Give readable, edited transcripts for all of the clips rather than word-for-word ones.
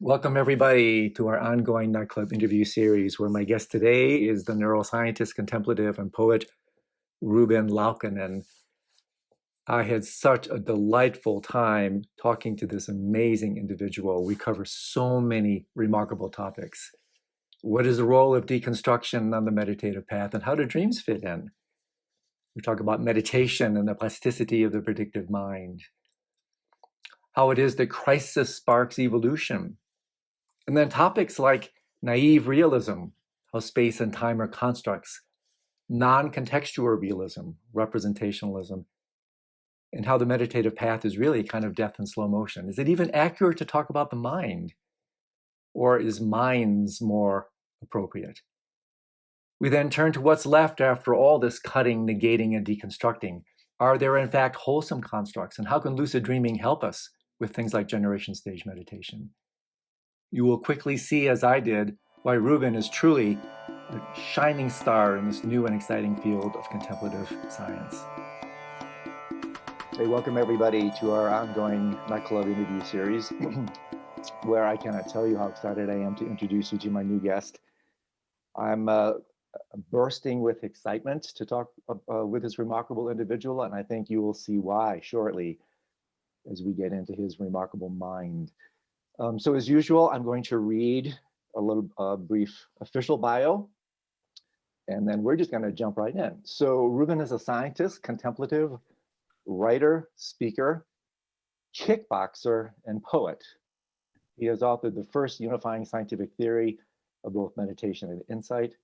Welcome, everybody, to our ongoing nightclub interview series, where my guest today is the neuroscientist, contemplative, and poet Ruben Laukkonen. I had such a delightful time talking to this amazing individual. We cover so many remarkable topics. What is the role of deconstruction on the meditative path, and how do dreams fit in? We talk about meditation and the plasticity of the predictive mind, how it is that crisis sparks evolution, and then topics like naïve realism, how space and time are constructs, non-contextual realism, representationalism, and how the meditative path is really kind of death in slow motion. Is it even accurate to talk about the mind? Or is minds more appropriate? We then turn to what's left after all this cutting, negating, and deconstructing. Are there in fact wholesome constructs? And how can lucid dreaming help us with things like generation stage meditation? You will quickly see, as I did, why Ruben is truly a shining star in this new and exciting field of contemplative science. Hey, welcome everybody to our ongoing nightclub interview series, where I cannot tell you how excited I am to introduce you to my new guest. I'm bursting with excitement to talk with this remarkable individual, and I think you will see why shortly as we get into his remarkable mind. So as usual, I'm going to read a little brief official bio, and then we're just going to jump right in. So Ruben is a scientist, contemplative, writer, speaker, kickboxer, and poet. He has authored the first unifying scientific theory of both meditation and insight.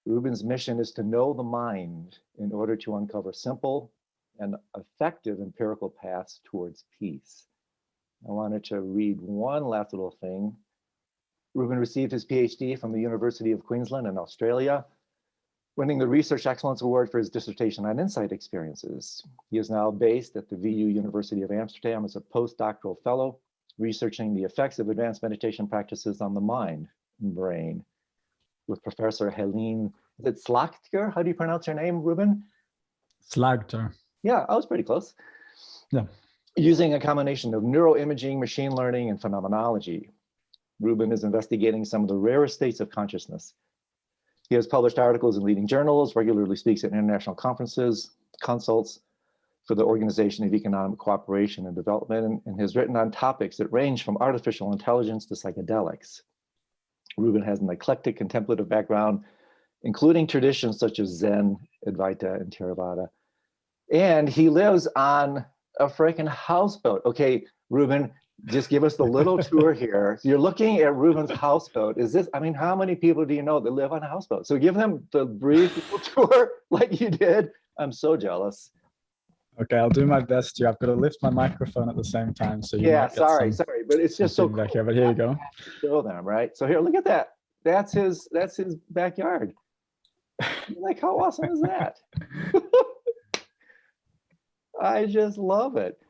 Ruben's mission is to know the mind in order to uncover simple and effective empirical paths towards peace. I wanted to read one last little thing. Ruben received his PhD from the University of Queensland in Australia, winning the Research Excellence Award for his dissertation on insight experiences. He is now based at the VU University of Amsterdam as a postdoctoral fellow, researching the effects of advanced meditation practices on the mind and brain with Professor Helene, is it Slachter? How do you pronounce your name, Ruben? Slachter. Yeah, I was pretty close. Yeah. Using a combination of neuroimaging, machine learning, and phenomenology. Ruben is investigating some of the rarest states of consciousness. He has published articles in leading journals, regularly speaks at international conferences, consults for the Organization of Economic Cooperation and Development, and has written on topics that range from artificial intelligence to psychedelics. Ruben has an eclectic contemplative background, including traditions such as Zen, Advaita, and Theravada. And he lives on a freaking houseboat. Okay, Ruben, just give us the little tour here. You're looking at Ruben's houseboat. Is this, I mean, how many people do you know that live on a houseboat? So give them the brief little tour like you did. I'm so jealous. Okay, I'll do my best here. I've got to lift my microphone at the same time. So you might get sorry, but it's just so cool. Back here, but here you go. Show them, right? So here, look at that. That's his backyard. Like, how awesome is that? I just love it.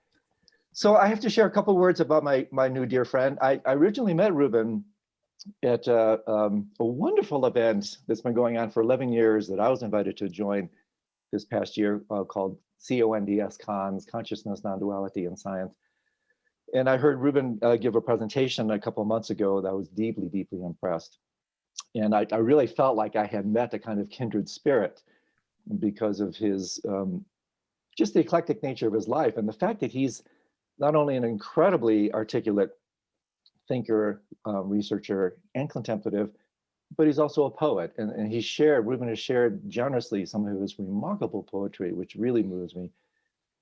So I have to share a couple of words about my new dear friend. I originally met Ruben at a wonderful event that's been going on for 11 years that I was invited to join this past year called CONDS, Cons, Consciousness, Non-Duality, and Science. And I heard Ruben give a presentation a couple of months ago that I was deeply, deeply impressed. And I really felt like I had met a kind of kindred spirit because of his just the eclectic nature of his life and the fact that he's not only an incredibly articulate thinker, researcher, and contemplative, but he's also a poet. And Ruben has shared generously some of his remarkable poetry, which really moves me.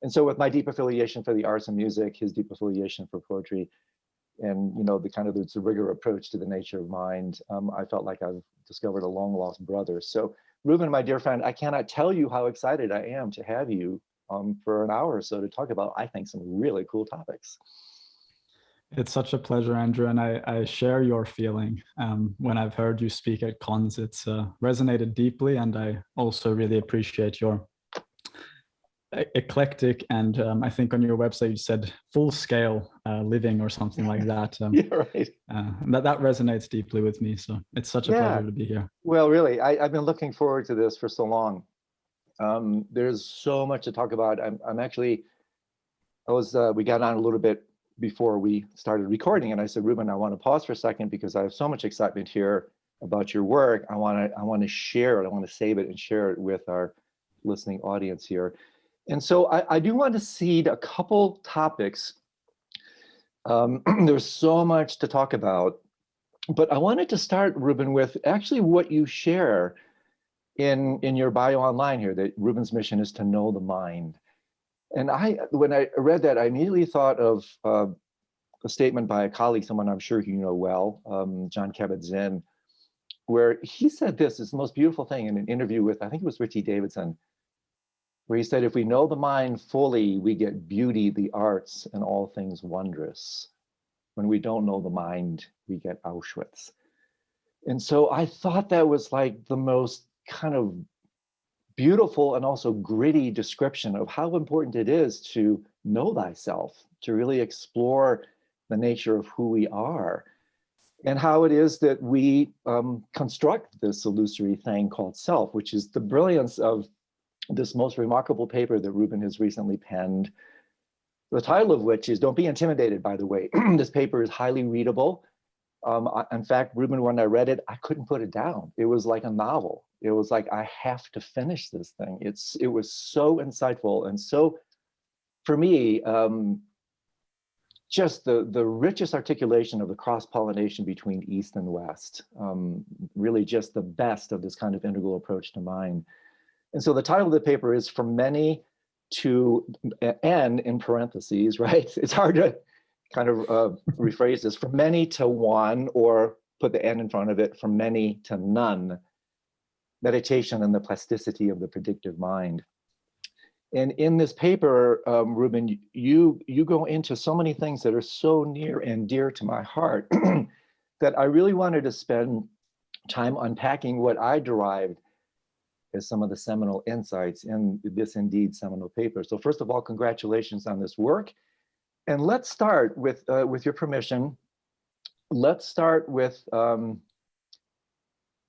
And so with my deep affiliation for the arts and music, his deep affiliation for poetry, and the kind of the rigor approach to the nature of mind, I felt like I've discovered a long lost brother. So Ruben, my dear friend, I cannot tell you how excited I am to have you for an hour or so to talk about, I think, some really cool topics. It's such a pleasure, Andrew, and I share your feeling. When I've heard you speak at cons, it's resonated deeply, and I also really appreciate your eclectic and I think on your website you said full-scale living or something like that. Yeah, right. That resonates deeply with me, so it's such a pleasure to be here. Well, really, I've been looking forward to this for so long. There's so much to talk about. We got on a little bit before we started recording, and I said, Ruben, I want to pause for a second because I have so much excitement here about your work. I want to share it. I want to save it and share it with our listening audience here. And so I do want to seed a couple topics. There's so much to talk about, but I wanted to start, Ruben, with actually what you share in your bio online here, that Ruben's mission is to know the mind. And when I read that, I immediately thought of a statement by a colleague, someone I'm sure you know well, John Kabat-Zinn, where he said this, it's the most beautiful thing in an interview with, I think it was Richie Davidson, where he said, if we know the mind fully, we get beauty, the arts, and all things wondrous. When we don't know the mind, we get Auschwitz. And so I thought that was like the most kind of beautiful and also gritty description of how important it is to know thyself, to really explore the nature of who we are, and how it is that we construct this illusory thing called self, which is the brilliance of this most remarkable paper that Ruben has recently penned, the title of which is, don't be intimidated, by the way. This paper is highly readable. In fact, Ruben, when I read it, I couldn't put it down. It was like a novel. It was like, I have to finish this thing. It was so insightful. And so, for me, just the richest articulation of the cross-pollination between East and West, really just the best of this kind of integral approach to mind. And so the title of the paper is From Many to N in parentheses, right? It's hard to kind of rephrase this, from many to one, or put the N in front of it, from many to none, meditation and the plasticity of the predictive mind. And in this paper, Ruben, you go into so many things that are so near and dear to my heart that I really wanted to spend time unpacking what I derived as some of the seminal insights in this indeed seminal paper. So first of all, congratulations on this work. And let's start with your permission, let's start with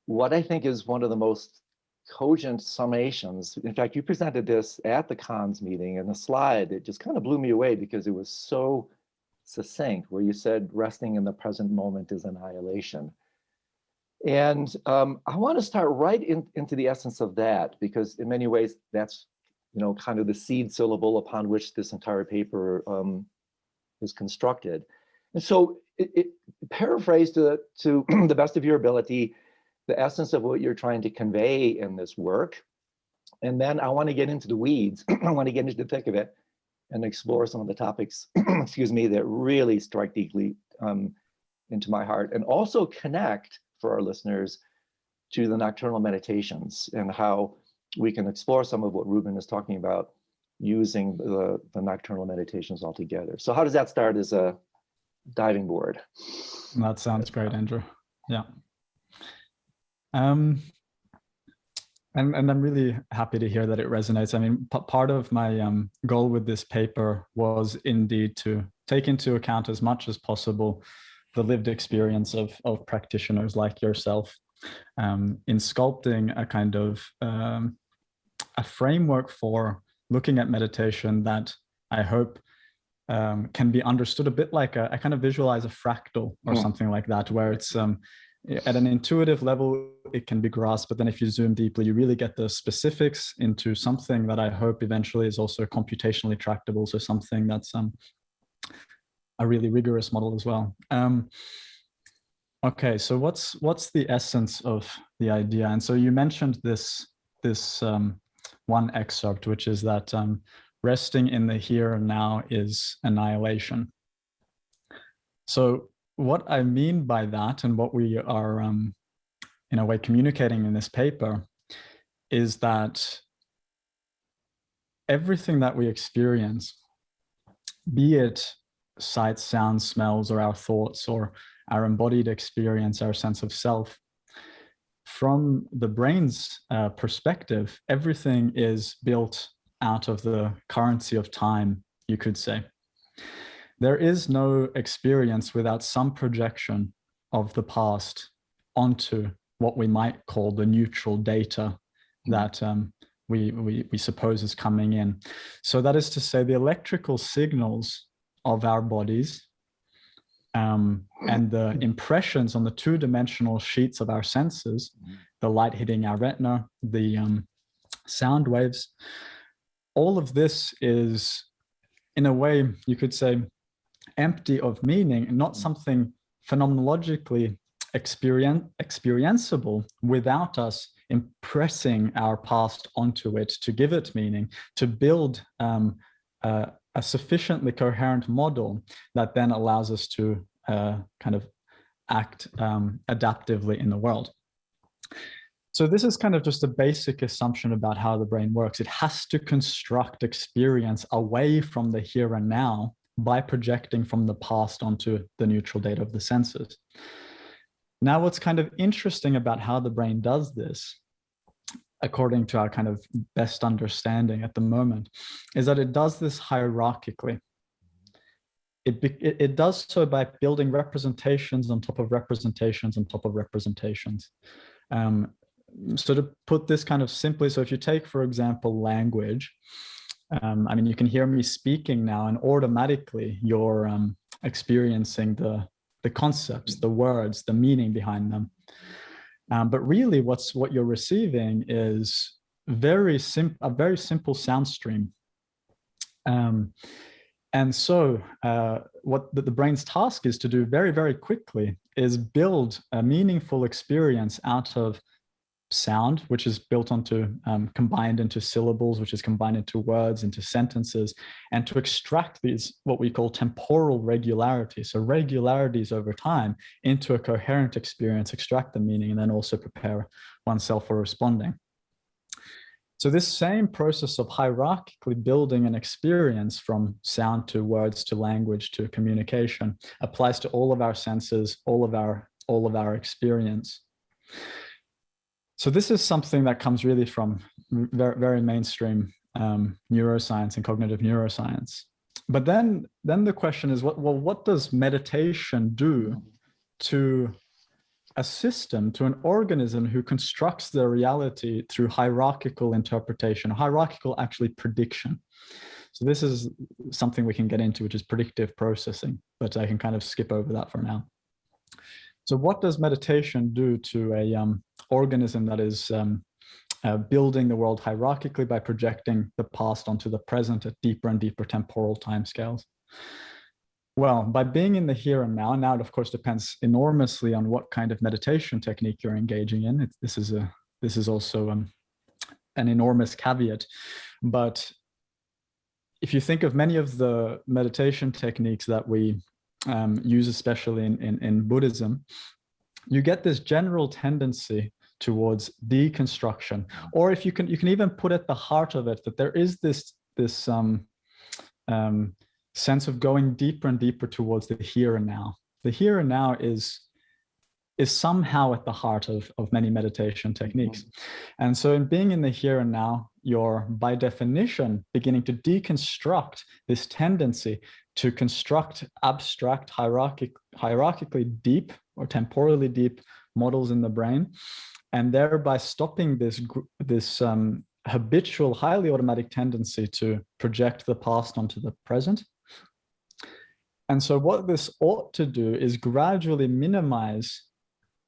what I think is one of the most cogent summations. In fact, you presented this at the cons meeting in a slide that just kind of blew me away because it was so succinct, where you said resting in the present moment is annihilation. And I want to start right into the essence of that, because in many ways that's, you know, kind of the seed syllable upon which this entire paper is constructed. And so it paraphrased to the best of your ability, the essence of what you're trying to convey in this work. And then I want to get into the weeds. I want to get into the thick of it and explore some of the topics, excuse me, that really strike deeply into my heart, and also connect for our listeners to the Nocturnal Meditations and how we can explore some of what Ruben is talking about using the Nocturnal Meditations altogether. So how does that start as a diving board? That sounds great, Andrew. Yeah. And I'm really happy to hear that it resonates. I mean, part of my goal with this paper was indeed to take into account as much as possible the lived experience of practitioners like yourself in sculpting a kind of a framework for looking at meditation that I hope can be understood a bit like I kind of visualize a fractal or something like that, where it's at an intuitive level, it can be grasped, but then if you zoom deeply, you really get the specifics into something that I hope eventually is also computationally tractable. So something that's a really rigorous model as well. Okay, so what's the essence of the idea? And so you mentioned this one excerpt, which is that resting in the here and now is annihilation. So what I mean by that, and what we are in a way communicating in this paper, is that everything that we experience, be it sights, sounds, smells, or our thoughts, or our embodied experience, our sense of self, from the brain's perspective, everything is built out of the currency of time, you could say. There is no experience without some projection of the past onto what we might call the neutral data that we suppose is coming in. So that is to say, the electrical signals of our bodies and the impressions on the two-dimensional sheets of our senses, the light hitting our retina, the sound waves, all of this is, in a way, you could say, empty of meaning and not something phenomenologically experienceable without us impressing our past onto it to give it meaning, to build a sufficiently coherent model that then allows us to kind of act adaptively in the world. So this is kind of just a basic assumption about how the brain works. It has to construct experience away from the here and now by projecting from the past onto the neutral data of the senses. Now, what's kind of interesting about how the brain does this, according to our kind of best understanding at the moment, is that it does this hierarchically. It does so by building representations on top of representations on top of representations. So to put this kind of simply, so if you take, for example, language, I mean, you can hear me speaking now and automatically you're experiencing the concepts, the words, the meaning behind them. But really what you're receiving is a very simple sound stream. And so what the brain's task is to do very, very quickly is build a meaningful experience out of sound, which is built onto, combined into syllables, which is combined into words, into sentences, and to extract these, what we call temporal regularities. So regularities over time into a coherent experience, extract the meaning, and then also prepare oneself for responding. So this same process of hierarchically building an experience from sound to words to language to communication applies to all of our senses, all of our experience. So this is something that comes really from very, very mainstream neuroscience and cognitive neuroscience. But then the question is, what does meditation do to a system, to an organism who constructs their reality through hierarchical interpretation, hierarchical actually prediction? So this is something we can get into, which is predictive processing, but I can kind of skip over that for now. So what does meditation do to a organism that is building the world hierarchically by projecting the past onto the present at deeper and deeper temporal timescales? Well, by being in the here and now it of course depends enormously on what kind of meditation technique you're engaging in. This is also an enormous caveat. But if you think of many of the meditation techniques that we use, especially in Buddhism, you get this general tendency towards deconstruction, or if you can even put at the heart of it that there is this sense of going deeper and deeper towards the here and now. The here and now is somehow at the heart of many meditation techniques. And so in being in the here and now, you're by definition beginning to deconstruct this tendency to construct abstract, hierarchically deep or temporally deep models in the brain, and thereby stopping this habitual, highly automatic tendency to project the past onto the present. And so what this ought to do is gradually minimize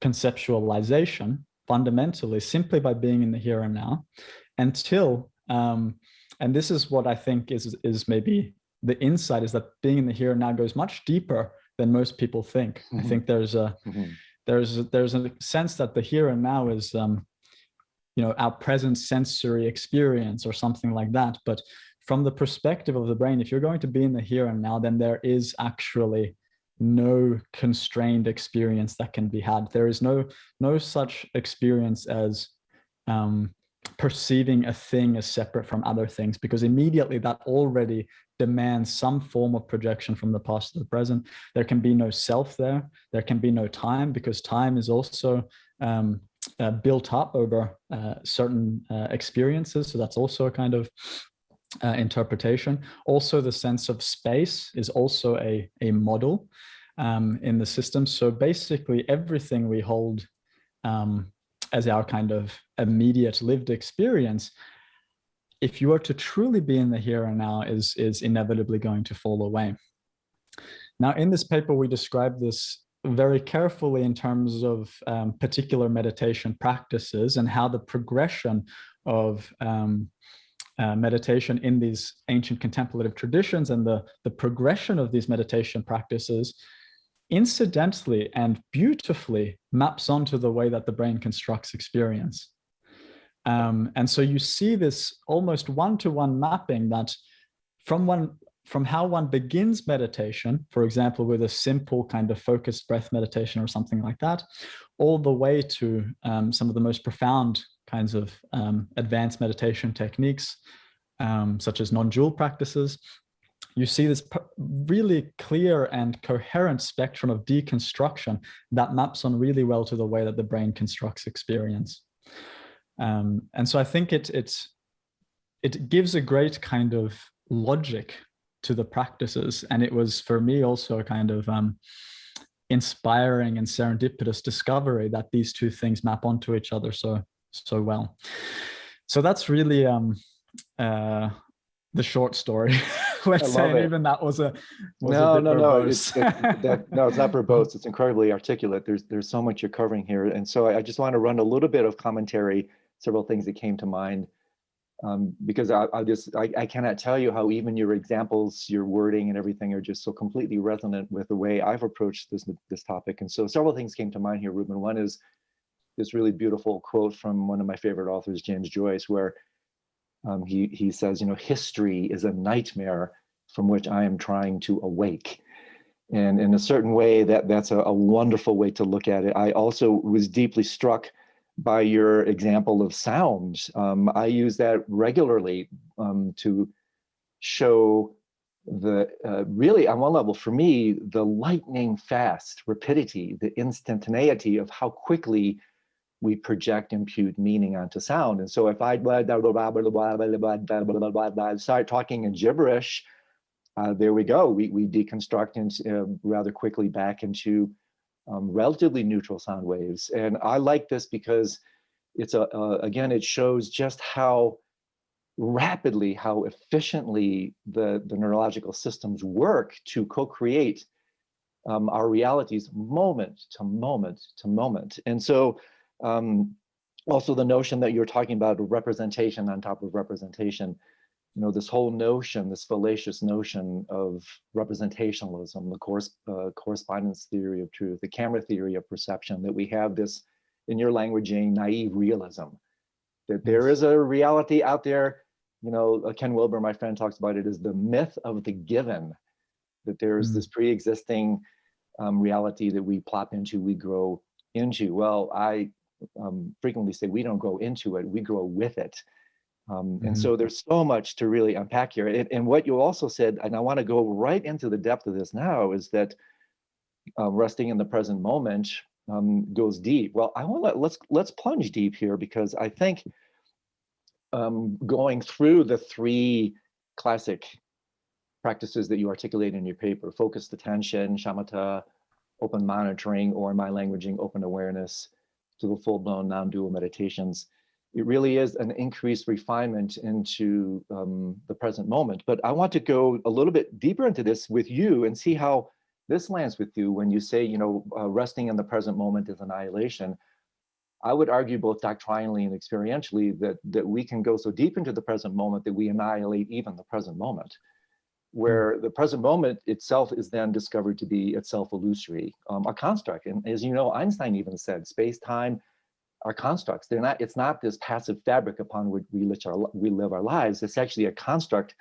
conceptualization fundamentally simply by being in the here and now until, and this is what I think is maybe the insight, is that being in the here and now goes much deeper than most people think. I think there's a sense that the here and now is our present sensory experience or something like that. But from the perspective of the brain, if you're going to be in the here and now, then there is actually no constrained experience that can be had. There is no such experience as perceiving a thing as separate from other things, because immediately that already demands some form of projection from the past to the present. There can be no self there. There can be no time, because time is also built up over certain experiences. So that's also a kind of interpretation. Also, the sense of space is also a model in the system. So basically everything we hold as our kind of immediate lived experience, if you are to truly be in the here and now, is inevitably going to fall away. Now, in this paper, we describe this very carefully in terms of particular meditation practices and how the progression of meditation in these ancient contemplative traditions and the progression of these meditation practices incidentally and beautifully maps onto the way that the brain constructs experience. And so you see this almost one-to-one mapping that from how one begins meditation, for example, with a simple kind of focused breath meditation or something like that, all the way to some of the most profound kinds of advanced meditation techniques, such as non-dual practices. You see this really clear and coherent spectrum of deconstruction that maps on really well to the way that the brain constructs experience. And so I think it gives a great kind of logic to the practices. And it was for me also a kind of inspiring and serendipitous discovery that these two things map onto each other so well. So that's really the short story. Let's say, and even that was a no, it's not verbose. It's incredibly articulate. There's so much you're covering here, and so I just want to run a little bit of commentary. Several things that came to mind, because I cannot tell you how even your examples, your wording, and everything are just so completely resonant with the way I've approached this topic. And so several things came to mind here, Ruben. One is this really beautiful quote from one of my favorite authors, James Joyce, where he says, history is a nightmare from which I am trying to awake. And in a certain way, that's a wonderful way to look at it. I also was deeply struck by your example of sound. I use that regularly to show really on one level for me, the lightning fast rapidity, the instantaneity of how quickly we project, impute meaning onto sound. And so if I start talking in gibberish, there we go. We deconstruct rather quickly back into relatively neutral sound waves. And I like this because it's again, it shows just how rapidly, how efficiently the neurological systems work to co-create our realities moment to moment to moment. And so also the notion that you're talking about representation on top of representation, this whole notion, this fallacious notion of representationalism, the correspondence theory of truth, the camera theory of perception, that we have this, in your languaging, naive realism, that there is a reality out there. Ken Wilber, my friend, talks about it as the myth of the given, that there's this pre-existing reality that we plop into, we grow into. Well, I frequently say we don't grow into it, we grow with it. And so there's so much to really unpack here. And what you also said, and I want to go right into the depth of this now, is that resting in the present moment goes deep. Well, let's plunge deep here, because I think going through the three classic practices that you articulate in your paper, focused attention, shamatha, open monitoring, or in my languaging, open awareness, to the full-blown non-dual meditations, it really is an increased refinement into the present moment. But I want to go a little bit deeper into this with you and see how this lands with you when you say, resting in the present moment is annihilation. I would argue both doctrinally and experientially that we can go so deep into the present moment that we annihilate even the present moment, where the present moment itself is then discovered to be itself illusory, a construct. And as you know, Einstein even said, space-time are constructs. It's not this passive fabric upon which we live our lives. It's actually a construct,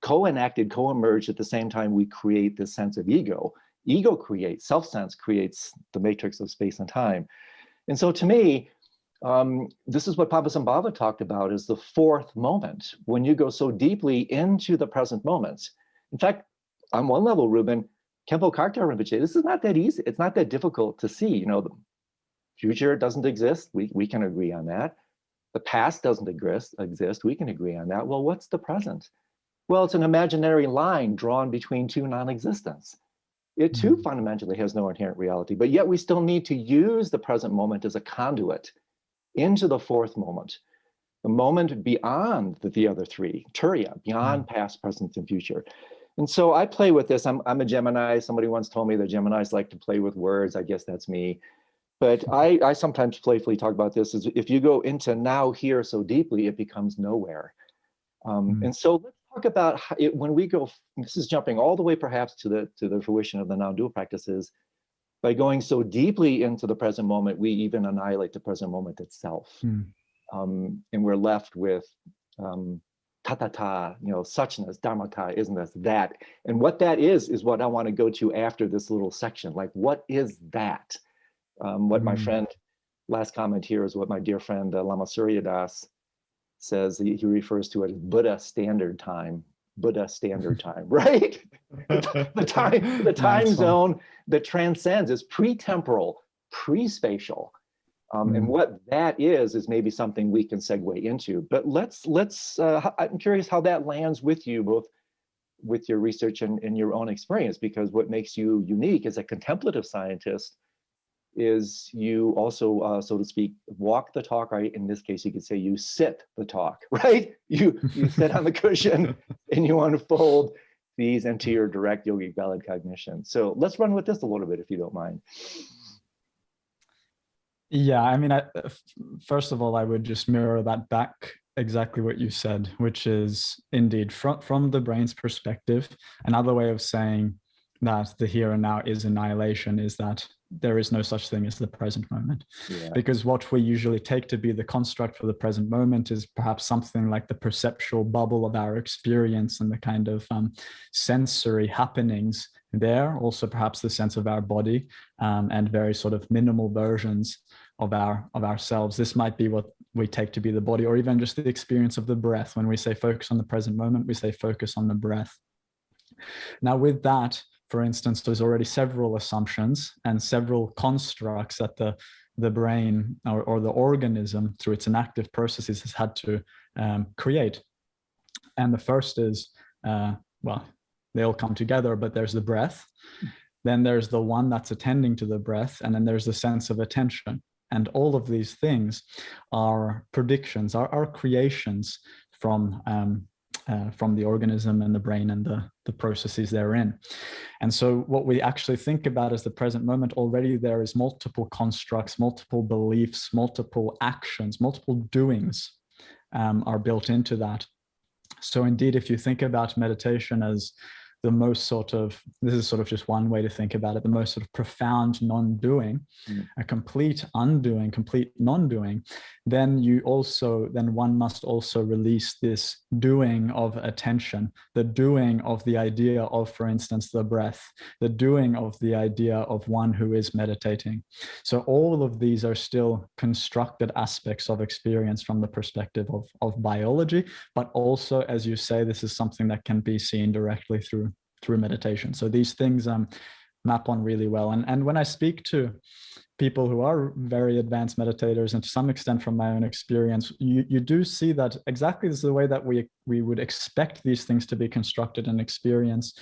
co-enacted, co-emerged at the same time we create this sense of ego. Ego creates, self-sense creates the matrix of space and time. And so to me, this is what Padmasambhava talked about as the fourth moment, when you go so deeply into the present moment. In fact, on one level, Ruben, Khenpo Karthar Rinpoche, this is not that easy. It's not that difficult to see. The future doesn't exist. We can agree on that. The past doesn't exist. We can agree on that. Well, what's the present? Well, it's an imaginary line drawn between two non-existents. It too fundamentally has no inherent reality, but yet we still need to use the present moment as a conduit into the fourth moment, the moment beyond the other three, Turiya, beyond past, present, and future. And so I play with this. I'm a Gemini. Somebody once told me that Geminis like to play with words. I guess that's me. But I sometimes playfully talk about this as if you go into now here so deeply, it becomes nowhere. And so let's talk about how when we go, this is jumping all the way perhaps to the fruition of the non-dual practices. By going so deeply into the present moment, we even annihilate the present moment itself. And we're left with ta-ta-ta, suchness, dharmata, isn't that. And what that is what I want to go to after this little section. Like, what is that? What my friend, last comment here is what my dear friend Lama Surya Das says. He refers to it as Buddha standard time, right? the time zone that transcends is pre-temporal, pre-spatial. And what that is maybe something we can segue into. But let's I'm curious how that lands with you, both with your research and your own experience, because what makes you unique as a contemplative scientist is you also, so to speak, walk the talk, right? In this case, you could say you sit the talk, right? You sit on the cushion and you unfold these into your direct yogic valid cognition. So let's run with this a little bit, if you don't mind. Yeah, I mean, first of all, I would just mirror that back, exactly what you said, which is indeed from the brain's perspective. Another way of saying that the here and now is annihilation is that there is no such thing as the present moment. Yeah. Because what we usually take to be the construct for the present moment is perhaps something like the perceptual bubble of our experience and the kind of sensory happenings there, also perhaps the sense of our body, and very sort of minimal versions of ourselves. This might be what we take to be the body, or even just the experience of the breath. When we say focus on the present moment, we say focus on the breath. Now with that, for instance, there's already several assumptions and several constructs that the brain or the organism through its inactive processes has had to create. And the first is, well, they all come together, but there's the breath. Then there's the one that's attending to the breath. And then there's the sense of attention. And all of these things are predictions, are creations from the organism and the brain and the processes therein. And so what we actually think about as the present moment, already there is multiple constructs, multiple beliefs, multiple actions, multiple doings are built into that. So indeed, if you think about meditation as the most sort of, this is sort of just one way to think about it, the most sort of profound non-doing, a complete undoing, complete non-doing, then one must also release this doing of attention, the doing of the idea of, for instance, the breath, the doing of the idea of one who is meditating. So all of these are still constructed aspects of experience from the perspective of biology, but also, as you say, this is something that can be seen directly through meditation. So these things map on really well. And when I speak to people who are very advanced meditators, and to some extent from my own experience, you do see that exactly this is the way that we would expect these things to be constructed and experienced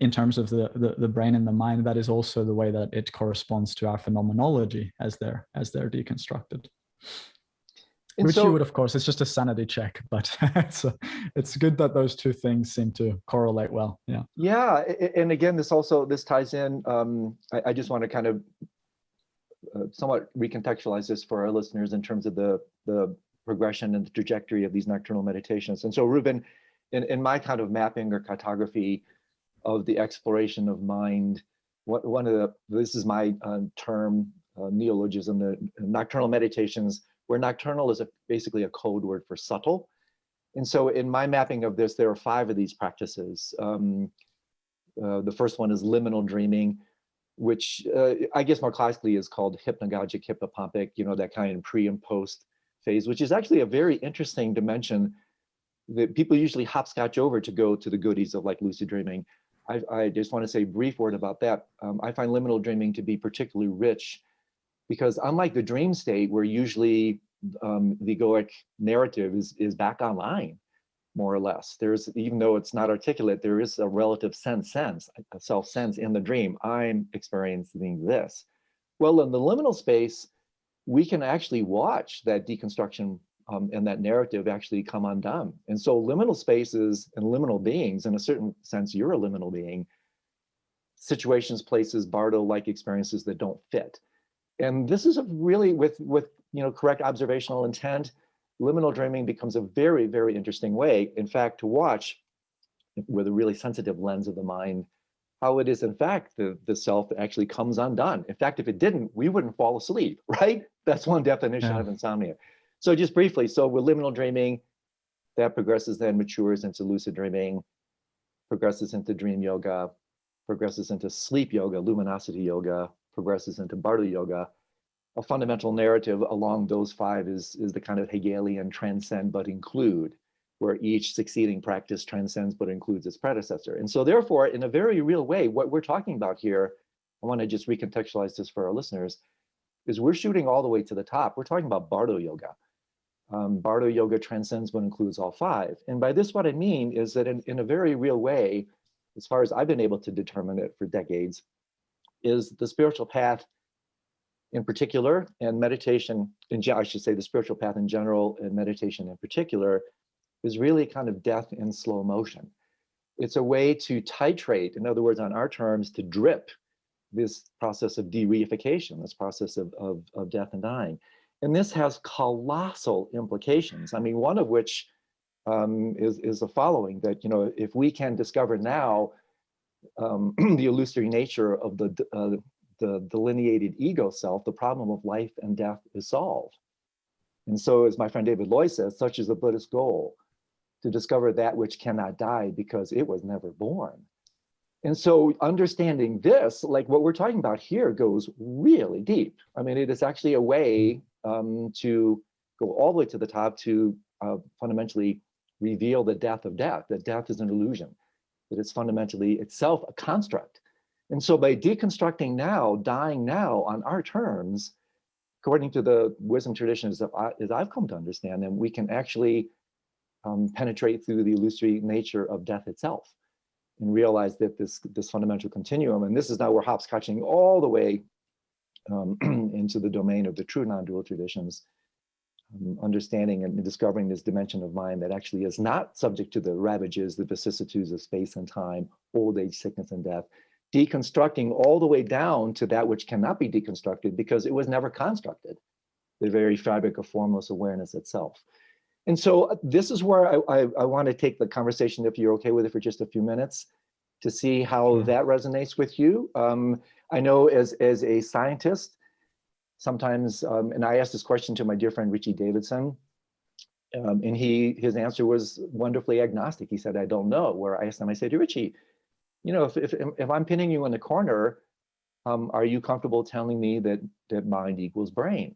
in terms of the brain and the mind. That is also the way that it corresponds to our phenomenology as they're deconstructed. And which you would, of course, it's just a sanity check, but it's good that those two things seem to correlate well. Yeah. Yeah, and again, this ties in. I just want to kind of somewhat recontextualize this for our listeners in terms of the progression and the trajectory of these nocturnal meditations. And so, Ruben, in my kind of mapping or cartography of the exploration of mind, this is my term, neologism, the nocturnal meditations, where nocturnal is basically a code word for subtle. And so in my mapping of this, there are 5 of these practices. The first one is liminal dreaming, which I guess more classically is called hypnagogic, hypnopompic, that kind of pre and post phase, which is actually a very interesting dimension that people usually hopscotch over to go to the goodies of like lucid dreaming. I just want to say a brief word about that. I find liminal dreaming to be particularly rich, because unlike the dream state, where usually the egoic narrative is back online, more or less. Even though it's not articulate, there is a relative a self-sense in the dream. I'm experiencing this. Well, in the liminal space, we can actually watch that deconstruction and that narrative actually come undone. And so liminal spaces and liminal beings, in a certain sense, you're a liminal being, situations, places, Bardo-like experiences that don't fit. And this is a really, with correct observational intent, liminal dreaming becomes a very, very interesting way, in fact, to watch with a really sensitive lens of the mind, how it is, in fact, the self actually comes undone. In fact, if it didn't, we wouldn't fall asleep, right? That's one definition of insomnia. So just briefly, so with liminal dreaming, that progresses then matures into lucid dreaming, progresses into dream yoga, progresses into sleep yoga, luminosity yoga, progresses into Bardo yoga. A fundamental narrative along those five is the kind of Hegelian transcend but include, where each succeeding practice transcends but includes its predecessor. And so therefore, in a very real way, what we're talking about here, I want to just recontextualize this for our listeners, is we're shooting all the way to the top. We're talking about Bardo yoga. Bardo yoga transcends but includes all five. And by this, what I mean is that in a very real way, as far as I've been able to determine it for decades, is the spiritual path in particular, and meditation, I should say the spiritual path in general, and meditation in particular, is really kind of death in slow motion. It's a way to titrate, in other words, on our terms, to drip this process of de-reification, this process of death and dying. And this has colossal implications. I mean, one of which is the following, that, if we can discover now the illusory nature of the delineated ego self, the problem of life and death is solved. And so, as my friend David Loy says, such is the Buddhist goal, to discover that which cannot die because it was never born. And so understanding this, like what we're talking about here, goes really deep. I mean, it is actually a way to go all the way to the top to fundamentally reveal the death of death, that death is an illusion, that it's fundamentally itself a construct. And so by deconstructing now, dying now on our terms, according to the wisdom traditions as I've come to understand them, we can actually penetrate through the illusory nature of death itself and realize that this fundamental continuum, and this is now we're hopscotching all the way into the domain of the true non-dual traditions, understanding and discovering this dimension of mind that actually is not subject to the ravages, the vicissitudes of space and time, old age, sickness, and death, deconstructing all the way down to that which cannot be deconstructed because it was never constructed, the very fabric of formless awareness itself. And so this is where I want to take the conversation, if you're okay with it, for just a few minutes to see how that resonates with you. I know as a scientist, sometimes, and I asked this question to my dear friend Richie Davidson, and his answer was wonderfully agnostic. He said, I don't know. Where I asked him, I said, Richie, if I'm pinning you in the corner, are you comfortable telling me that mind equals brain?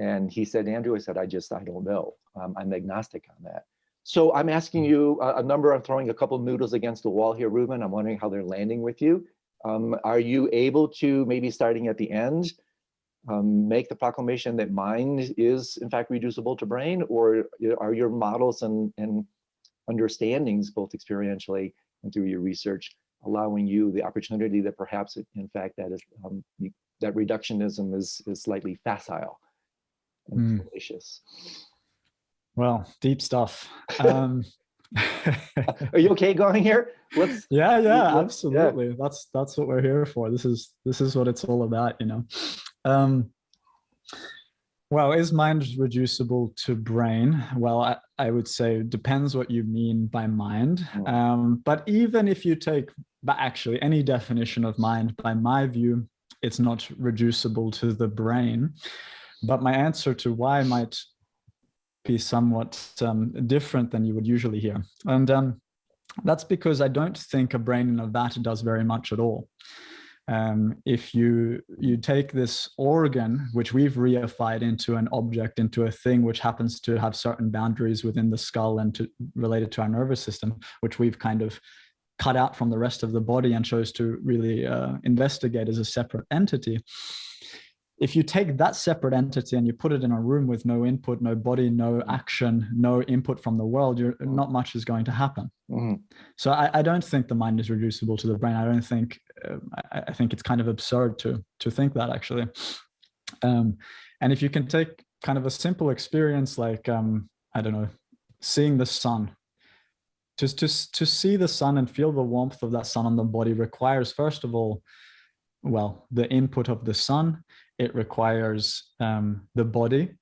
And he said, Andrew, I said, I don't know. I'm agnostic on that. So I'm asking you I'm throwing a couple noodles against the wall here, Ruben. I'm wondering how they're landing with you. Are you able to, maybe starting at the end, make the proclamation that mind is in fact reducible to brain, or are your models and understandings, both experientially and through your research, allowing you the opportunity that perhaps in fact that is that reductionism is slightly facile and fallacious? Well, deep stuff. Are you okay going here? Absolutely. Yeah. That's what we're here for. This is what it's all about, Well, is mind reducible to brain? Well, I would say depends what you mean by mind. But even if you take actually any definition of mind, by my view, it's not reducible to the brain. But my answer to why might be somewhat different than you would usually hear. And that's because I don't think a brain in a vat does very much at all. If you take this organ, which we've reified into an object, into a thing which happens to have certain boundaries within the skull and related to our nervous system, which we've kind of cut out from the rest of the body and chose to really investigate as a separate entity. If you take that separate entity and you put it in a room with no input, no body, no action, no input from the world, not much is going to happen. So I don't think the mind is reducible to the brain. I think it's kind of absurd to think that, actually. And if you can take kind of a simple experience like, I don't know, seeing the sun. Just to see the sun and feel the warmth of that sun on the body requires, first of all, well, the input of the sun. It requires the body,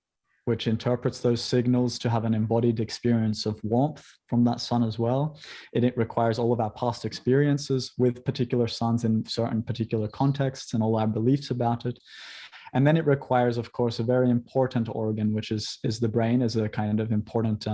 which interprets those signals to have an embodied experience of warmth from that sun as well. It requires all of our past experiences with particular suns in certain particular contexts and all our beliefs about it. And then it requires, of course, a very important organ, which is the brain, as a kind of important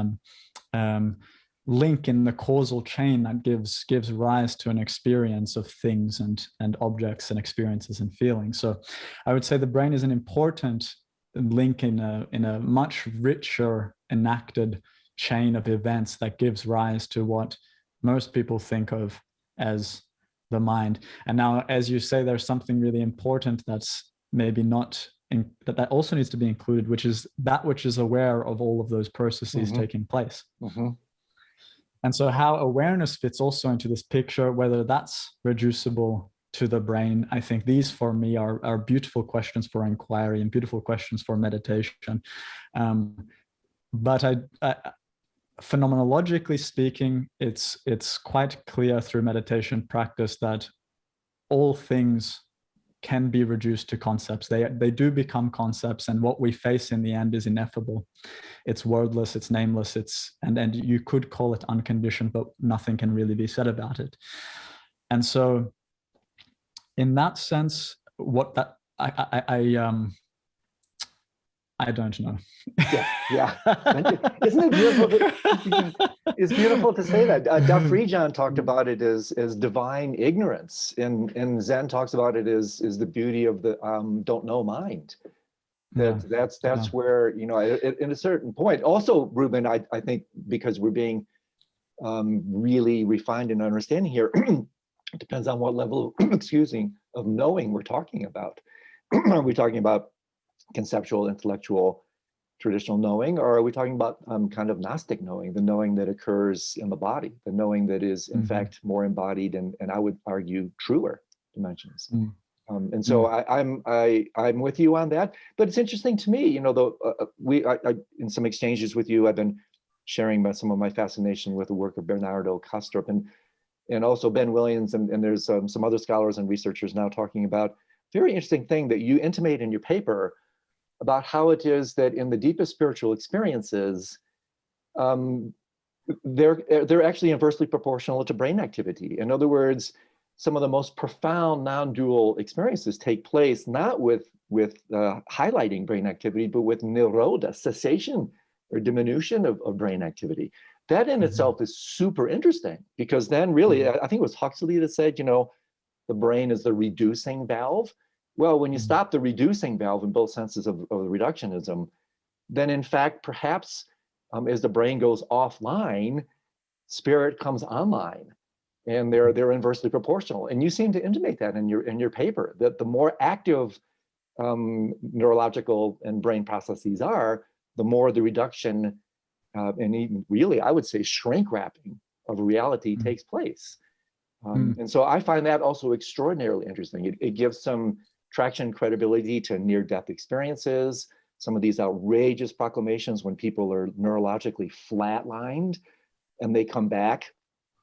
link in the causal chain that gives rise to an experience of things and objects and experiences and feelings. So I would say the brain is an important link in a much richer enacted chain of events that gives rise to what most people think of as the mind. And now, as you say, there's something really important that's maybe not that also needs to be included, which is that which is aware of all of those processes taking place. And so how awareness fits also into this picture, whether that's reducible to the brain, I think these for me are beautiful questions for inquiry and beautiful questions for meditation. But phenomenologically speaking, it's quite clear through meditation practice that all things can be reduced to concepts. They do become concepts, and what we face in the end is ineffable. It's wordless, it's nameless, and you could call it unconditioned, but nothing can really be said about it. And so in that sense, what that I don't know. Yeah. Isn't it beautiful? It's beautiful to say that. Duff Frijan talked about it as divine ignorance, and Zen talks about it as the beauty of the don't know mind. That's where, in a certain point. Also, Ruben, I think because we're being really refined in understanding here, it depends on what level, of knowing we're talking about. Are we talking about conceptual, intellectual, traditional knowing, or are we talking about kind of Gnostic knowing, the knowing that occurs in the body, the knowing that is in fact more embodied and I would argue truer dimensions. And so I'm with you on that. But it's interesting to me, I in some exchanges with you, I've been sharing some of my fascination with the work of Bernardo Kastrup and also Ben Williams, and there's some other scholars and researchers now talking about very interesting thing that you intimate in your paper about how it is that in the deepest spiritual experiences, they're actually inversely proportional to brain activity. In other words, some of the most profound non-dual experiences take place not with highlighting brain activity, but with nirodha, cessation or diminution of brain activity. That in itself is super interesting, because then really, I think it was Huxley that said, the brain is the reducing valve. Well, when you stop the reducing valve in both senses of reductionism, then in fact, perhaps as the brain goes offline, spirit comes online, and they're inversely proportional. And you seem to intimate that in your paper, that the more active neurological and brain processes are, the more the reduction and even really, I would say, shrink wrapping of reality takes place. And so I find that also extraordinarily interesting. It gives some traction, credibility to near-death experiences, some of these outrageous proclamations when people are neurologically flatlined and they come back,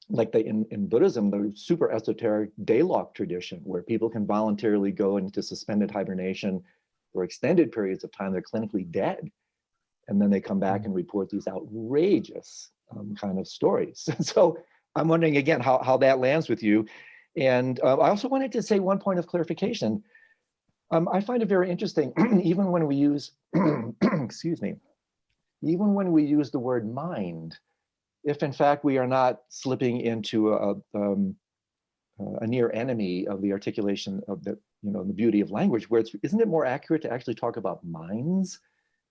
like in Buddhism, the super esoteric Daylok tradition, where people can voluntarily go into suspended hibernation for extended periods of time. They're clinically dead. And then they come back and report these outrageous kind of stories. So I'm wondering, again, how that lands with you. And I also wanted to say one point of clarification. I find it very interesting, even when we use, even when we use the word mind, if in fact we are not slipping into a near enemy of the articulation of the beauty of language, where isn't it more accurate to actually talk about minds?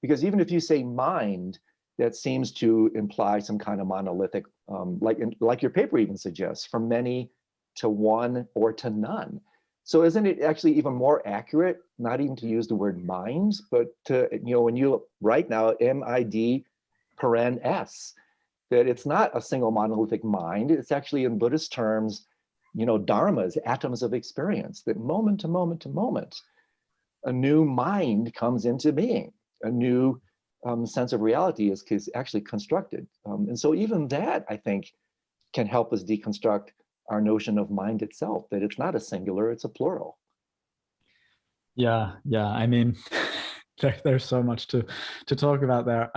Because even if you say mind, that seems to imply some kind of monolithic, like your paper even suggests, from many to one or to none. So isn't it actually even more accurate, not even to use the word minds, but to, when you write now, MID paren S, that it's not a single monolithic mind, it's actually in Buddhist terms, dharmas, atoms of experience, that moment to moment to moment, a new mind comes into being. a new sense of reality is actually constructed. And so even that, I think, can help us deconstruct our notion of mind itself, that it's not a singular, it's a plural. Yeah, I mean, there's so much to talk about there.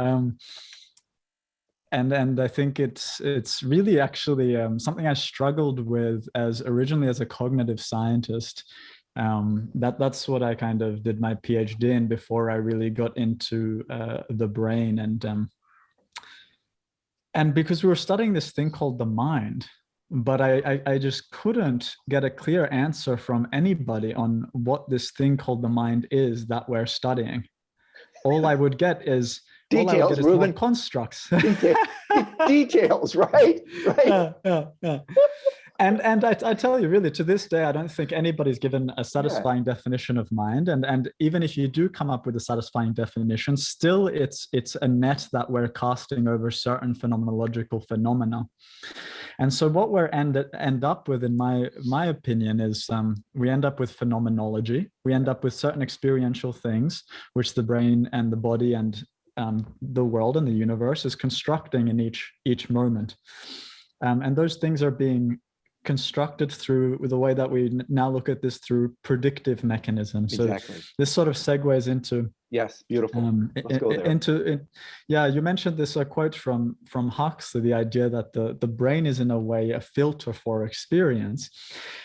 And I think it's really actually something I struggled with as originally as a cognitive scientist. That's what I kind of did my PhD in before I really got into the brain, and because we were studying this thing called the mind, but I just couldn't get a clear answer from anybody on what this thing called the mind is that we're studying. All I would get is details, Ruben. Constructs. Details, right? Yeah. And I tell you, really, to this day, I don't think anybody's given a satisfying definition of mind. And even if you do come up with a satisfying definition, still it's a net that we're casting over certain phenomenological phenomena. And so what we're end up with, in my opinion, is we end up with phenomenology. We end up with certain experiential things, which the brain and the body and the world and the universe is constructing in each moment. And those things are being constructed through the way that we now look at this through predictive mechanisms. So exactly. This sort of segues into beautiful. Let's go there. You mentioned this quote from Huxley, the idea that the brain is in a way a filter for experience.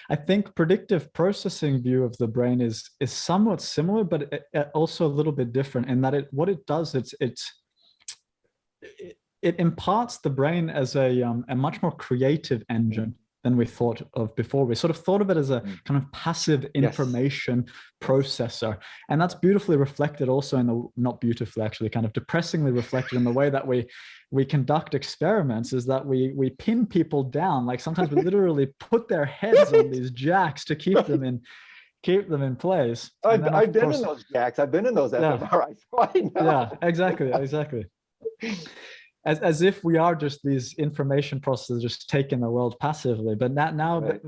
I think predictive processing view of the brain is somewhat similar, but also a little bit different in that what it does, it imparts the brain as a much more creative engine than we thought of before. We sort of thought of it as a kind of passive information processor. And that's beautifully reflected also not beautifully, actually, kind of depressingly reflected in the way that we conduct experiments, is that we pin people down. Like sometimes we literally put their heads on these jacks to keep them in place. I've been in those jacks. I've been in those fMRIs. I know. Yeah, exactly. As if we are just these information processors just taking the world passively. But now right.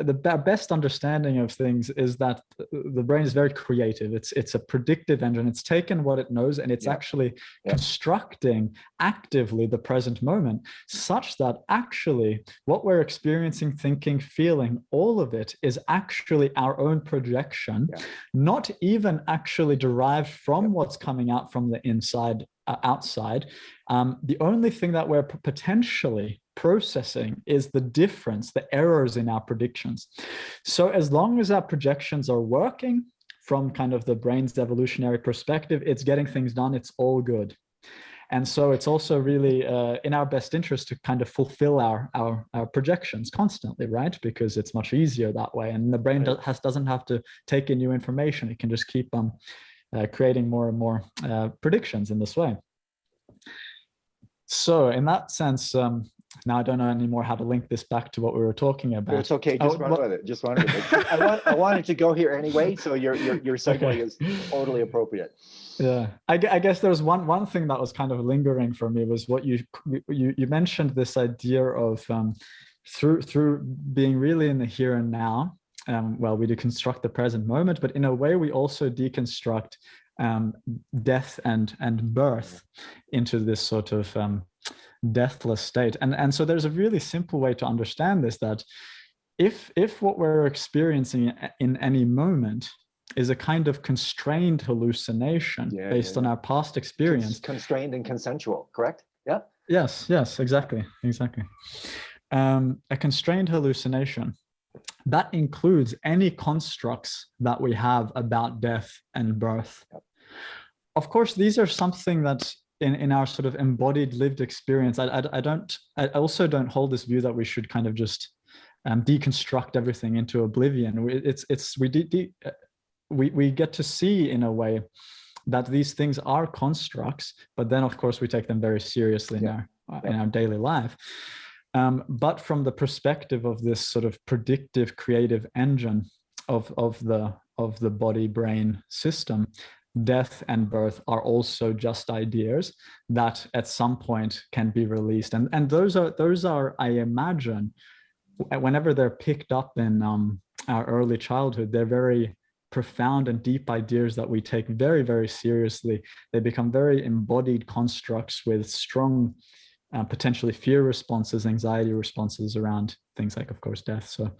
The best understanding of things is that the brain is very creative. It's a predictive engine. It's taken what it knows and it's actually constructing actively the present moment, such that actually what we're experiencing, thinking, feeling, all of it is actually our own projection, not even actually derived from what's coming out from the inside, outside. The only thing that we're potentially processing is the difference, the errors in our predictions. So as long as our projections are working from kind of the brain's evolutionary perspective, it's getting things done, it's all good. And so it's also really in our best interest to kind of fulfill our projections constantly, right? Because it's much easier that way. And the brain doesn't have to take in new information. It can just keep creating more and more predictions in this way. So in that sense, now I don't know anymore how to link this back to what we were talking about. It's okay, just run with it. Just run with it. I wanted to go here anyway, so your segue is totally appropriate. Yeah, I guess there was one thing that was kind of lingering for me was what you mentioned, this idea of through being really in the here and now. Well, we deconstruct the present moment, but in a way we also deconstruct death and birth into this sort of deathless state. And so there's a really simple way to understand this, that if what we're experiencing in any moment is a kind of constrained hallucination based on our past experience. Constrained and consensual, correct? Yeah. Yes, exactly. A constrained hallucination. That includes any constructs that we have about death and birth. Of course, these are something that's in our sort of embodied lived experience. I also don't hold this view that we should kind of just deconstruct everything into oblivion. We get to see in a way that these things are constructs, but then of course we take them very seriously in our daily life. But from the perspective of this sort of predictive creative engine of the body-brain system, death and birth are also just ideas that at some point can be released. And those are, I imagine, whenever they're picked up in our early childhood, they're very profound and deep ideas that we take very, very seriously. They become very embodied constructs with strong, potentially fear responses, anxiety responses around things like, of course, death. So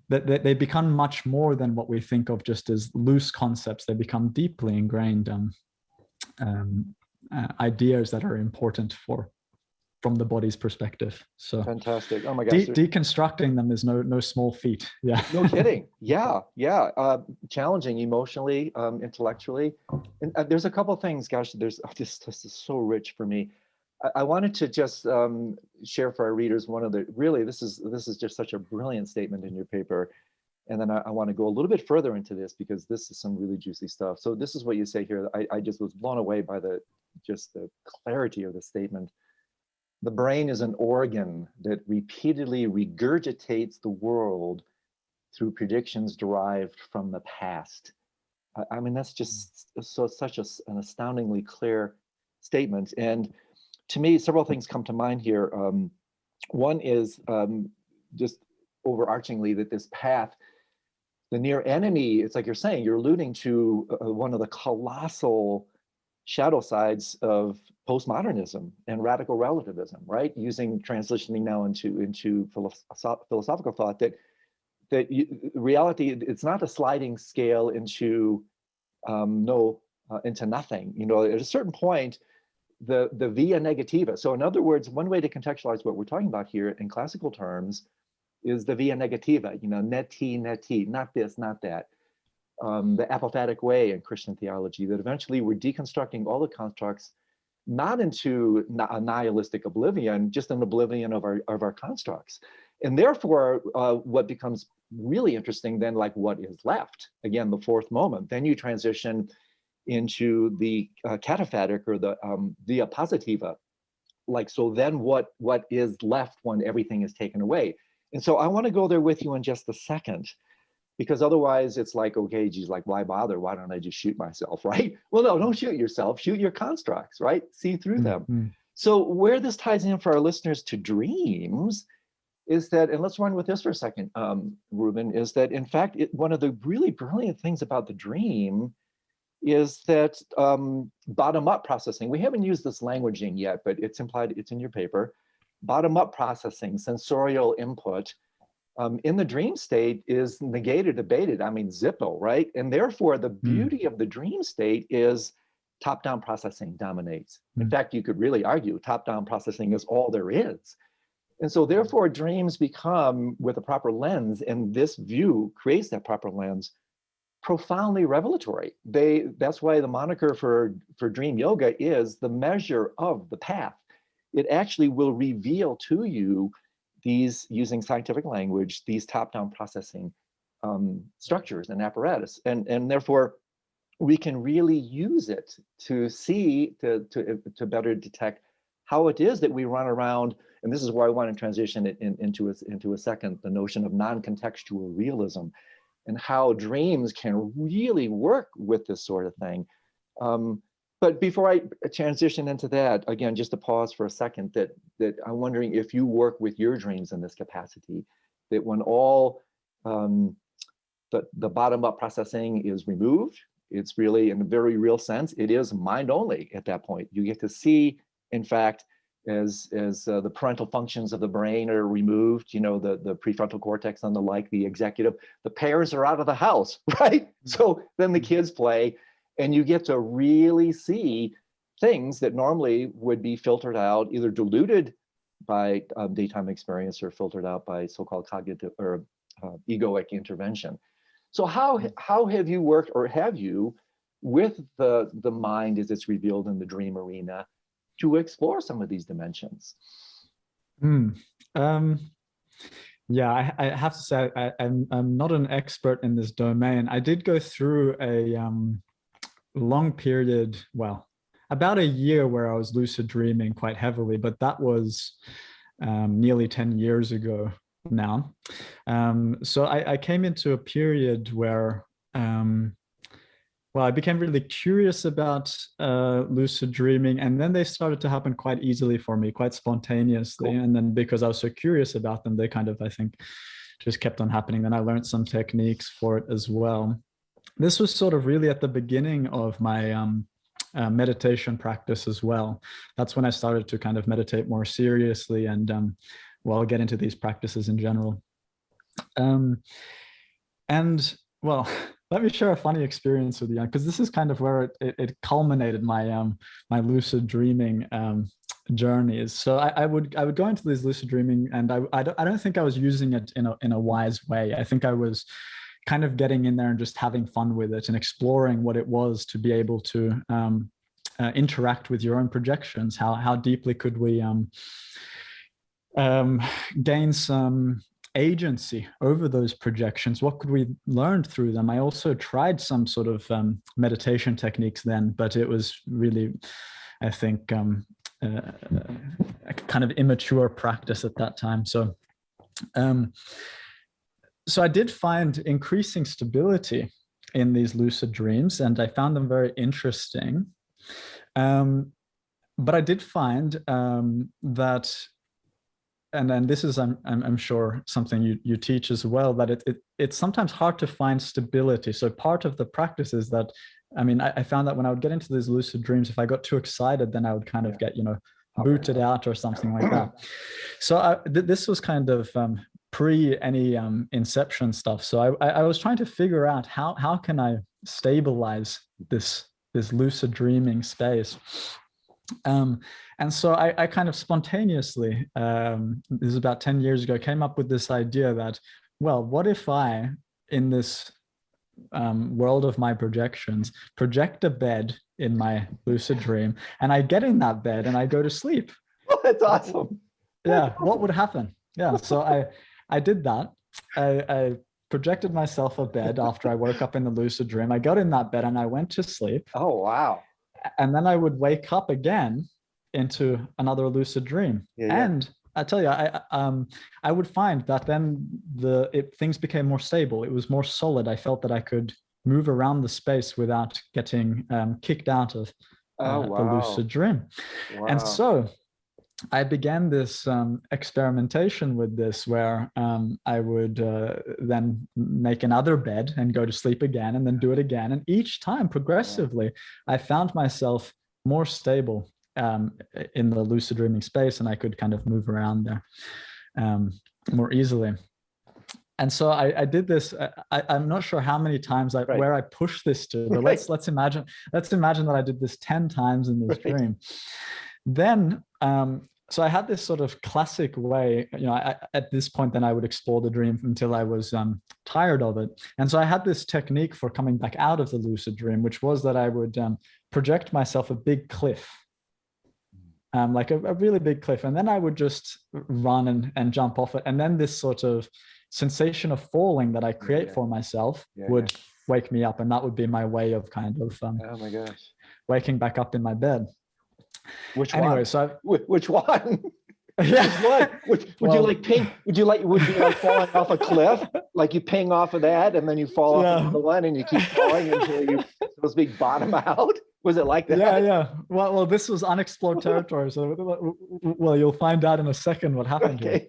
they become much more than what we think of just as loose concepts. They become deeply ingrained ideas that are important from the body's perspective. So fantastic. Oh my gosh. Deconstructing them is no small feat. Yeah. No kidding. Yeah. Challenging emotionally, intellectually. And there's a couple of things, gosh, this is so rich for me. I wanted to just share for our readers one of the, really, this is just such a brilliant statement in your paper. And then I want to go a little bit further into this because this is some really juicy stuff. So this is what you say here. I just was blown away by the clarity of the statement. The brain is an organ that repeatedly regurgitates the world through predictions derived from the past. I mean, that's just such an astoundingly clear statement. And to me, several things come to mind here. One is just overarchingly that this path, the near enemy, it's like you're saying, you're alluding to one of the colossal shadow sides of postmodernism and radical relativism, right? Transitioning now into philosophical thought that reality, it's not a sliding scale into into nothing. You know, at a certain point, the via negativa. So in other words, one way to contextualize what we're talking about here in classical terms is the via negativa, you know, neti, not this, not that. The apophatic way in Christian theology, that eventually we're deconstructing all the constructs, not into a nihilistic oblivion, just an oblivion of our constructs. And therefore, what becomes really interesting then, like what is left, again, the fourth moment, then you transition into the cataphatic or the via positiva. Like, so then what is left when everything is taken away? And so I want to go there with you in just a second, because otherwise it's like, okay, geez, like, why bother? Why don't I just shoot myself, right? Well, no, don't shoot yourself, shoot your constructs, right? See through them. So where this ties in for our listeners to dreams is that, and let's run with this for a second, Ruben, is that in fact, one of the really brilliant things about the dream is that bottom-up processing, we haven't used this languaging yet, but it's implied, it's in your paper, bottom-up processing, sensorial input, in the dream state is negated, abated, I mean, Zippo, right? And therefore, the beauty of the dream state is top-down processing dominates. In fact, you could really argue top-down processing is all there is. And so therefore, dreams become, with a proper lens, and this view creates that proper lens, profoundly revelatory. That's why the moniker for dream yoga is the measure of the path. It actually will reveal to you these, using scientific language, these top-down processing structures and apparatus. And therefore, we can really use it to see, to better detect how it is that we run around. And this is where I want to transition it into a second, the notion of non-contextual realism and how dreams can really work with this sort of thing. But before I transition into that, again, just to pause for a second, that I'm wondering if you work with your dreams in this capacity, that when all the bottom-up processing is removed, it's really, in a very real sense, it is mind only at that point. You get to see, in fact, as the parental functions of the brain are removed, you know, the prefrontal cortex and the like, the executive, the parents are out of the house, right? So then the kids play, and you get to really see things that normally would be filtered out, either diluted by daytime experience or filtered out by so-called cognitive or egoic intervention. So how have you worked, or have you, with the mind as it's revealed in the dream arena, to explore some of these dimensions? Yeah, I have to say, I'm not an expert in this domain. I did go through a long period, well, about a year, where I was lucid dreaming quite heavily, but that was nearly 10 years ago now. So I came into a period where, well, I became really curious about lucid dreaming, and then they started to happen quite easily for me, quite spontaneously. Cool. And then because I was so curious about them, they kind of, I think, just kept on happening. Then I learned some techniques for it as well. This was sort of really at the beginning of my meditation practice as well. That's when I started to kind of meditate more seriously and well, get into these practices in general. And well, let me share a funny experience with you, because this is kind of where it culminated my my lucid dreaming journeys. So I would go into these lucid dreaming, and I don't think I was using it in a wise way. I think I was kind of getting in there and just having fun with it and exploring what it was to be able to interact with your own projections. How deeply could we gain some agency over those projections? What could we learn through them? I also tried some sort of meditation techniques then, but it was really, I think, a kind of immature practice at that time. So I did find increasing stability in these lucid dreams, and I found them very interesting. But I did find that, and then this is, I'm sure, something you teach as well, that it's sometimes hard to find stability. So part of the practice is that, I mean, I found that when I would get into these lucid dreams, if I got too excited, then I would kind of get, booted out or something like that. So this was kind of pre any inception stuff. So I was trying to figure out how can I stabilize this lucid dreaming space. And so I kind of spontaneously, this is about 10 years ago, came up with this idea that, well, what if I, in this world of my projections, project a bed in my lucid dream, and I get in that bed and I go to sleep? Oh, that's awesome. Yeah, what would happen? Yeah, so I did that. I projected myself a bed after I woke up in the lucid dream. I got in that bed and I went to sleep. Oh, wow. And then I would wake up again into another lucid dream. Yeah. And I tell you, I would find that then things became more stable. It was more solid. I felt that I could move around the space without getting kicked out of the lucid dream. Wow. And so I began this experimentation with this, where I would then make another bed and go to sleep again, and then do it again. And each time, progressively, I found myself more stable in the lucid dreaming space, and I could kind of move around there more easily. And so I did this. I'm not sure how many times where I pushed this to, but let's imagine that I did this 10 times in this dream. Then, so I had this sort of classic way, at this point, then I would explore the dream until I was tired of it. And so I had this technique for coming back out of the lucid dream, which was that I would project myself a big cliff, like a really big cliff. And then I would just run and jump off it. And then this sort of sensation of falling that I create for myself would wake me up. And that would be my way of kind of oh my gosh, waking back up in my bed. Which one? So which one? Yeah. Would you like falling off a cliff? Like you ping off of that and then you fall off another one and you keep falling until you supposed to be bottom out? Was it like that? Yeah. Well, this was unexplored territory. So well, you'll find out in a second what happened here.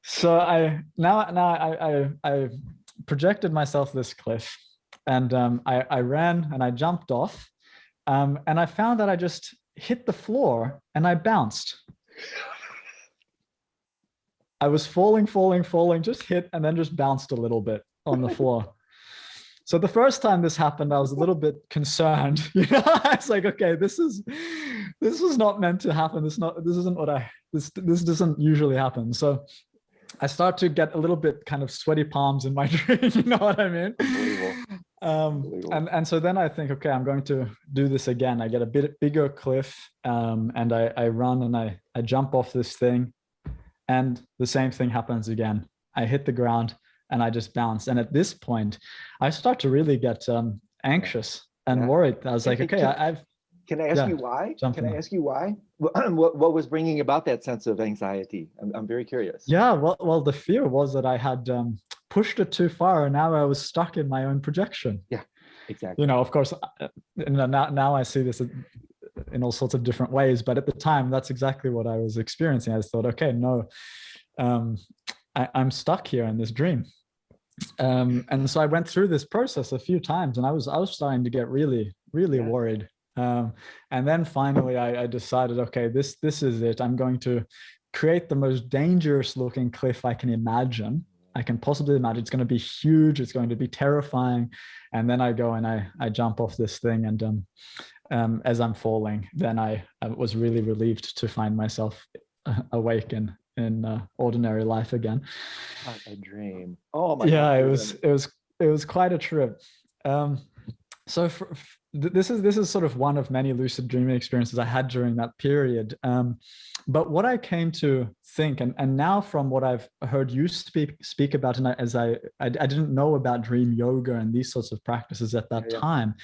So I projected myself this cliff, and I ran and I jumped off, and I found that I just hit the floor and I bounced. I was falling, just hit and then just bounced a little bit on the floor. So the first time this happened, I was a little bit concerned. I was like, okay, this is not meant to happen. This doesn't usually happen. So I start to get a little bit kind of sweaty palms in my dream. You know what I mean? And so then I think, okay, I'm going to do this again. I get a bit bigger cliff, and I run and I jump off this thing, and the same thing happens again. I hit the ground and I just bounce. And at this point, I start to really get anxious and worried. I was like, okay, Can I ask you why? Can I ask you why? What was bringing about that sense of anxiety? I'm very curious. Yeah, well, the fear was that I had pushed it too far, and now I was stuck in my own projection. Yeah, exactly. Of course, now I see this in all sorts of different ways, but at the time, that's exactly what I was experiencing. I just thought, okay, no, I'm stuck here in this dream. And so I went through this process a few times, and I was starting to get really worried. And then finally I decided, okay, this is it. I'm going to create the most dangerous looking cliff I can possibly imagine. It's going to be huge, it's going to be terrifying. And then I go and I jump off this thing, and as I'm falling, then I was really relieved to find myself awake in ordinary life again. Like a dream. Oh my Yeah, God. it was quite a trip. So this is sort of one of many lucid dreaming experiences I had during that period. But what I came to think, and now from what I've heard you speak about, and I didn't know about dream yoga and these sorts of practices at that time,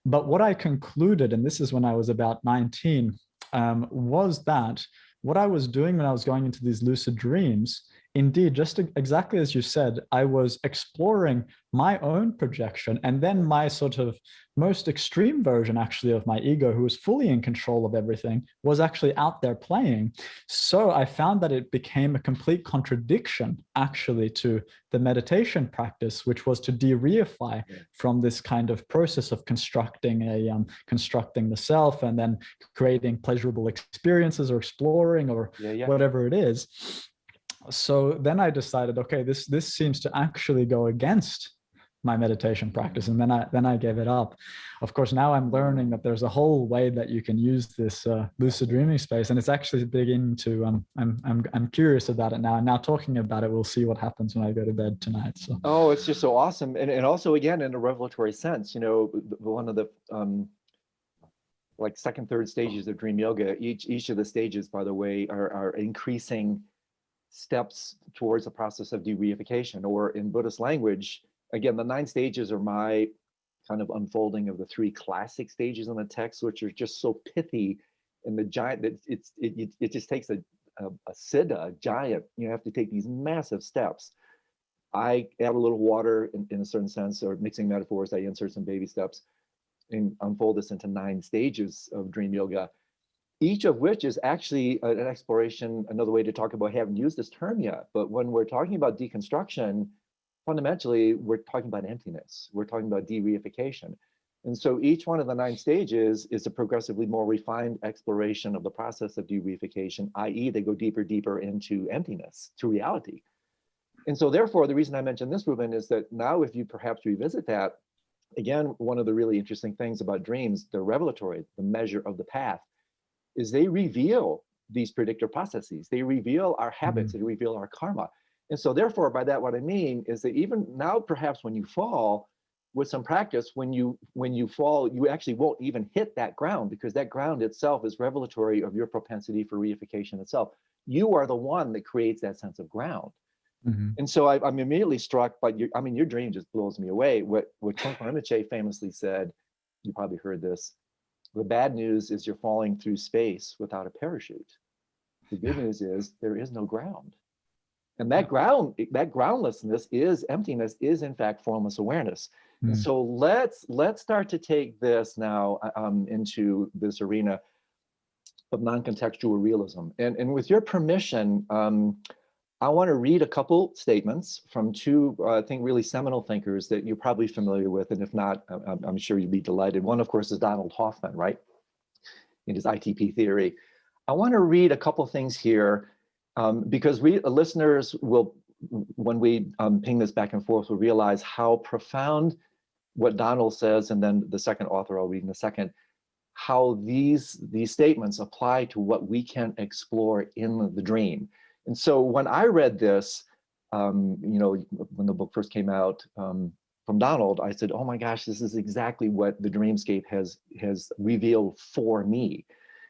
but what I concluded, and this is when I was about 19, was that what I was doing when I was going into these lucid dreams, indeed, just exactly as you said, I was exploring my own projection, and then my sort of most extreme version, actually, of my ego, who was fully in control of everything, was actually out there playing. So I found that it became a complete contradiction, actually, to the meditation practice, which was to de-reify from this kind of process of constructing the self, and then creating pleasurable experiences, or exploring, or whatever it is. So then I decided, okay, this seems to actually go against my meditation practice, and then I gave it up. Of course, now I'm learning that there's a whole way that you can use this lucid dreaming space, and it's actually beginning to. I'm curious about it now, and now talking about it, we'll see what happens when I go to bed tonight. So. Oh, it's just so awesome, and also again in a revelatory sense. You know, one of the like second, third stages of dream yoga. Each of the stages, by the way, are increasing steps towards the process of de-reification, or in Buddhist language, again, the 9 stages are my kind of unfolding of the 3 classic stages in the text, which are just so pithy, and the giant that it just takes a siddha, a giant. You have to take these massive steps. I add a little water in a certain sense, or mixing metaphors, I insert some baby steps and unfold this into 9 stages of dream yoga, each of which is actually an exploration, another way to talk about, I haven't used this term yet, but when we're talking about deconstruction, fundamentally, we're talking about emptiness. We're talking about de-reification. And so each one of the 9 stages is a progressively more refined exploration of the process of de-reification, i.e. they go deeper into emptiness, to reality. And so therefore, the reason I mentioned this, Ruben, is that now if you perhaps revisit that, again, one of the really interesting things about dreams, the revelatory, the measure of the path, is they reveal these predictive processes. They reveal our habits, they reveal our karma. And so therefore, by that, what I mean is that even now, perhaps when you fall, with some practice, when you fall, you actually won't even hit that ground, because that ground itself is revelatory of your propensity for reification itself. You are the one that creates that sense of ground. And so I'm immediately struck by your dream just blows me away. What Trungpa Rinpoche famously said, you probably heard this, the bad news is you're falling through space without a parachute. The good news is there is no ground. And that groundlessness is emptiness, is in fact formless awareness. And so let's start to take this now into this arena of non-contextual realism. And with your permission, I want to read a couple statements from 2, I think, really seminal thinkers that you're probably familiar with. And if not, I'm sure you'd be delighted. One, of course, is Donald Hoffman, right? In his ITP theory. I want to read a couple things here because listeners will, when we ping this back and forth, will realize how profound what Donald says, and then the second author I'll read in a second, how these statements apply to what we can explore in the dream. And so when I read this, when the book first came out from Donald, I said, oh my gosh, this is exactly what the dreamscape has revealed for me.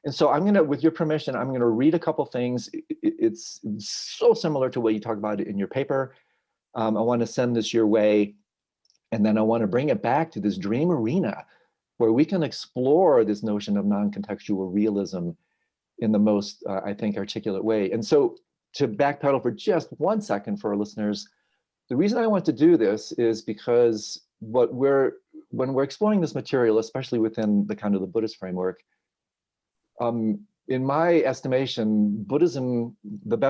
And so I'm gonna, with your permission, I'm gonna read a couple things. It's so similar to what you talk about in your paper. I wanna send this your way, and then I wanna bring it back to this dream arena where we can explore this notion of non-contextual realism in the most, I think, articulate way. And so, to backpedal for just 1 second for our listeners, the reason I want to do this is because when we're exploring this material, especially within the kind of the Buddhist framework, In my estimation, Buddhism,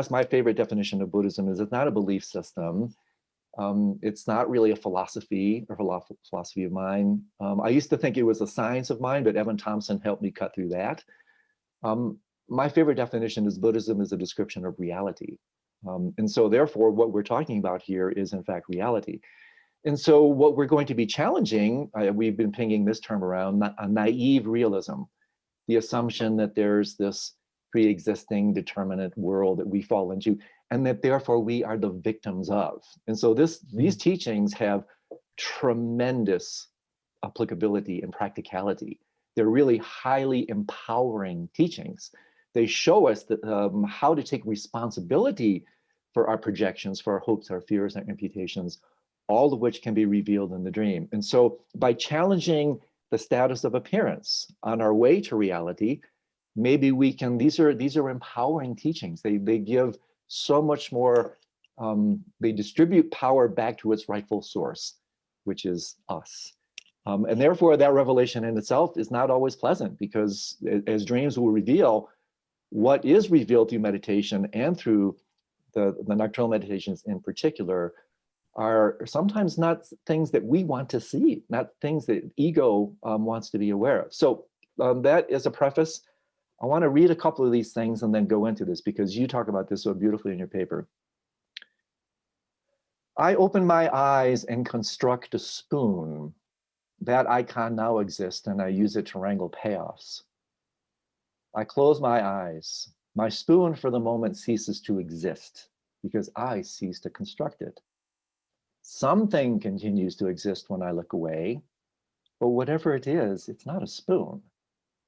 my favorite definition of Buddhism is it's not a belief system. It's not really a philosophy or philosophy of mind. I used to think it was a science of mind, but Evan Thompson helped me cut through that. My favorite definition is Buddhism is a description of reality. And so therefore, what we're talking about here is in fact reality. And so what we're going to be challenging, we've been pinging this term around, a naive realism, the assumption that there's this pre-existing determinate world that we fall into, and that therefore we are the victims of. And so these teachings have tremendous applicability and practicality. They're really highly empowering teachings. They show us that, how to take responsibility for our projections, for our hopes, our fears, our imputations, all of which can be revealed in the dream. And so by challenging the status of appearance on our way to reality, maybe we can, these are empowering teachings. They give so much more, they distribute power back to its rightful source, which is us. And therefore that revelation in itself is not always pleasant, because as dreams will reveal, what is revealed through meditation and through the Nocturnal Meditations in particular are sometimes not things that we want to see, not things that ego wants to be aware of. So that is a preface. I want to read a couple of these things and then go into this, because you talk about this so beautifully in your paper. I open my eyes and construct a spoon. That icon now exists, and I use it to wrangle payoffs. I close my eyes. My spoon for the moment ceases to exist because I cease to construct it. Something continues to exist when I look away, but whatever it is, it's not a spoon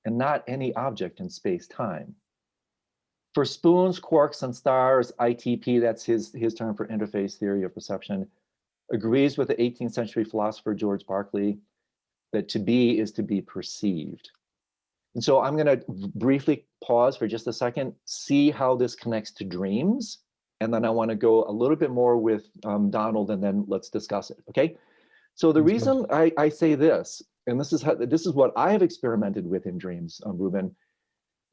and not any object in space-time. For spoons, quarks, and stars, ITP, that's his term for interface theory of perception, agrees with the 18th century philosopher George Berkeley that to be is to be perceived. And so I'm going to briefly pause for just a second, see how this connects to dreams, and then I want to go a little bit more with Donald, and then let's discuss it, okay? So the reason I say this, and this is what I have experimented with in dreams, Ruben,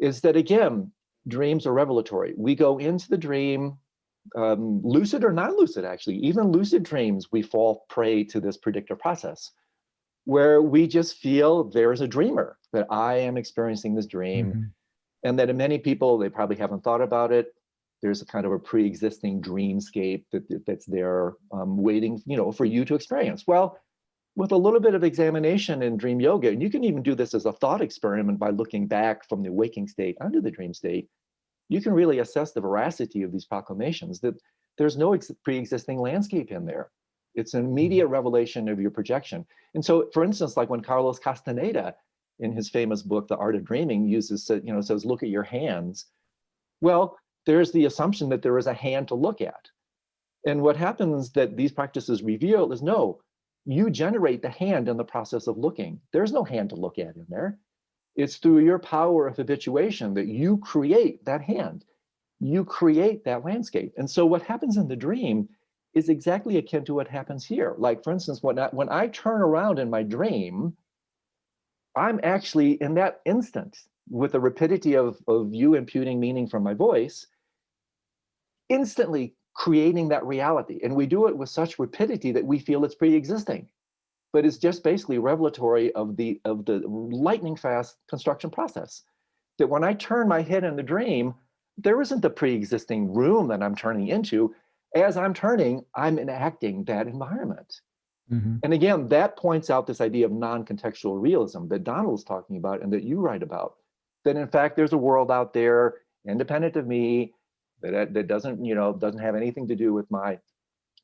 is that again, dreams are revelatory. We go into the dream, lucid or non-lucid actually, even lucid dreams, we fall prey to this predictive process, where we just feel there is a dreamer, that I am experiencing this dream, and that in many people, they probably haven't thought about it. There's a kind of a pre-existing dreamscape that's there waiting, for you to experience. Well, with a little bit of examination in dream yoga, and you can even do this as a thought experiment by looking back from the waking state onto the dream state, you can really assess the veracity of these proclamations, that there's no pre-existing landscape in there. It's an immediate revelation of your projection. And so, for instance, like when Carlos Castaneda, in his famous book, The Art of Dreaming, says, look at your hands. Well, there's the assumption that there is a hand to look at. And what happens that these practices reveal is, no, you generate the hand in the process of looking. There's no hand to look at in there. It's through your power of habituation that you create that hand. You create that landscape. And so what happens in the dream is exactly akin to what happens here. Like, for instance, when I turn around in my dream, I'm actually in that instant, with the rapidity of you imputing meaning from my voice, instantly creating that reality. And we do it with such rapidity that we feel it's pre-existing. But it's just basically revelatory of the lightning fast construction process. That when I turn my head in the dream, there isn't a pre-existing room that I'm turning into. As I'm turning, I'm enacting that environment. And again, that points out this idea of non-contextual realism that Donald is talking about and that you write about. That in fact, there's a world out there, independent of me, that doesn't have anything to do with my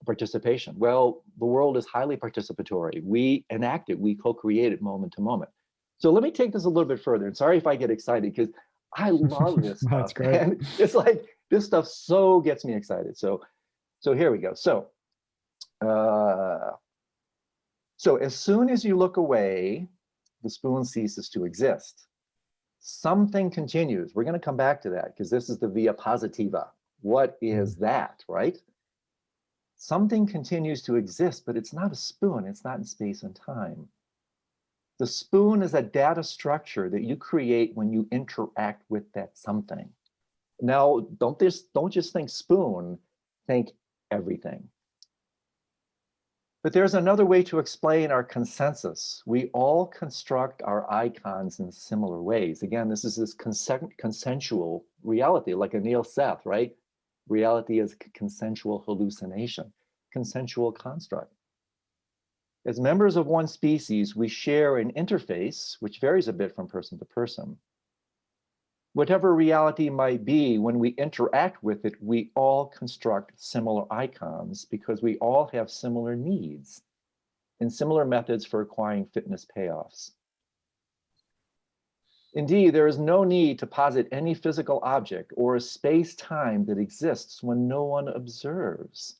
participation. Well, the world is highly participatory. We enact it, we co-create it moment to moment. So let me take this a little bit further. And sorry if I get excited, because I love this stuff. That's great. And it's like, this stuff so gets me excited. So here we go. So as soon as you look away, the spoon ceases to exist. Something continues. We're going to come back to that, because this is the via positiva. What is that, right? Something continues to exist, but it's not a spoon. It's not in space and time. The spoon is a data structure that you create when you interact with that something. Now, don't just think spoon, think everything. But there's another way to explain our consensus. We all construct our icons in similar ways. Again, this is this consensual reality, like Anil Seth, right? Reality is consensual hallucination, consensual construct. As members of one species, we share an interface, which varies a bit from person to person. Whatever reality might be, when we interact with it, we all construct similar icons because we all have similar needs and similar methods for acquiring fitness payoffs. Indeed, there is no need to posit any physical object or a space-time that exists when no one observes.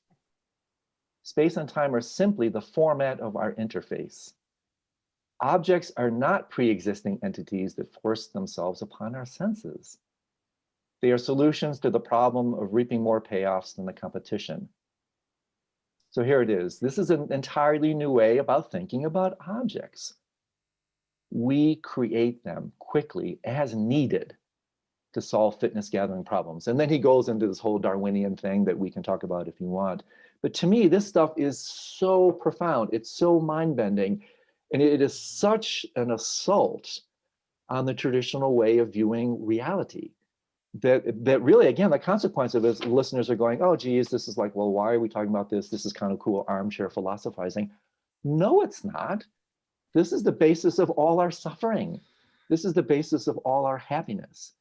Space and time are simply the format of our interface. Objects are not pre-existing entities that force themselves upon our senses. They are solutions to the problem of reaping more payoffs than the competition. So here it is. This is an entirely new way about thinking about objects. We create them quickly as needed to solve fitness gathering problems. And then he goes into this whole Darwinian thing that we can talk about if you want. But to me, this stuff is so profound. It's so mind-bending. And it is such an assault on the traditional way of viewing reality that really, again, the consequence of it is listeners are going, oh, geez, this is like, well, why are we talking about this? This is kind of cool armchair philosophizing. No, it's not. This is the basis of all our suffering. This is the basis of all our happiness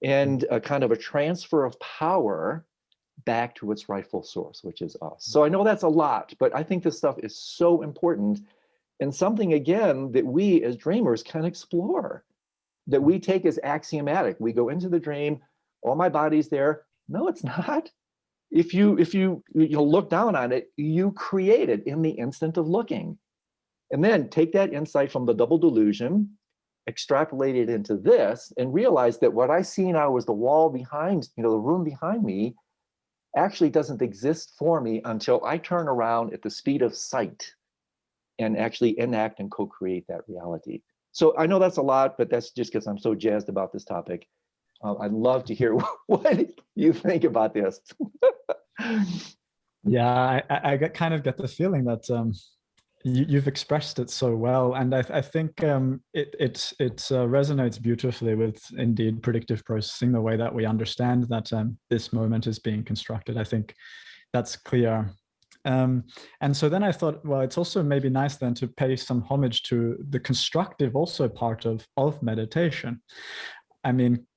and a kind of a transfer of power back to its rightful source, which is us. So I know that's a lot, but I think this stuff is so important. And something, again, that we as dreamers can explore, that we take as axiomatic. We go into the dream, all my body's there. No, it's not. If you look down on it, you create it in the instant of looking. And then take that insight from the double delusion, extrapolate it into this, and realize that what I see now is the wall behind, the room behind me, actually doesn't exist for me until I turn around at the speed of sight and actually enact and co-create that reality. So I know that's a lot, but that's just because I'm so jazzed about this topic. I'd love to hear what you think about this. Yeah, I kind of get the feeling that you've expressed it so well, and I think it resonates beautifully with indeed predictive processing, the way that we understand that this moment is being constructed. I think that's clear. And so then I thought, well, it's also maybe nice then to pay some homage to the constructive also part of meditation. I mean,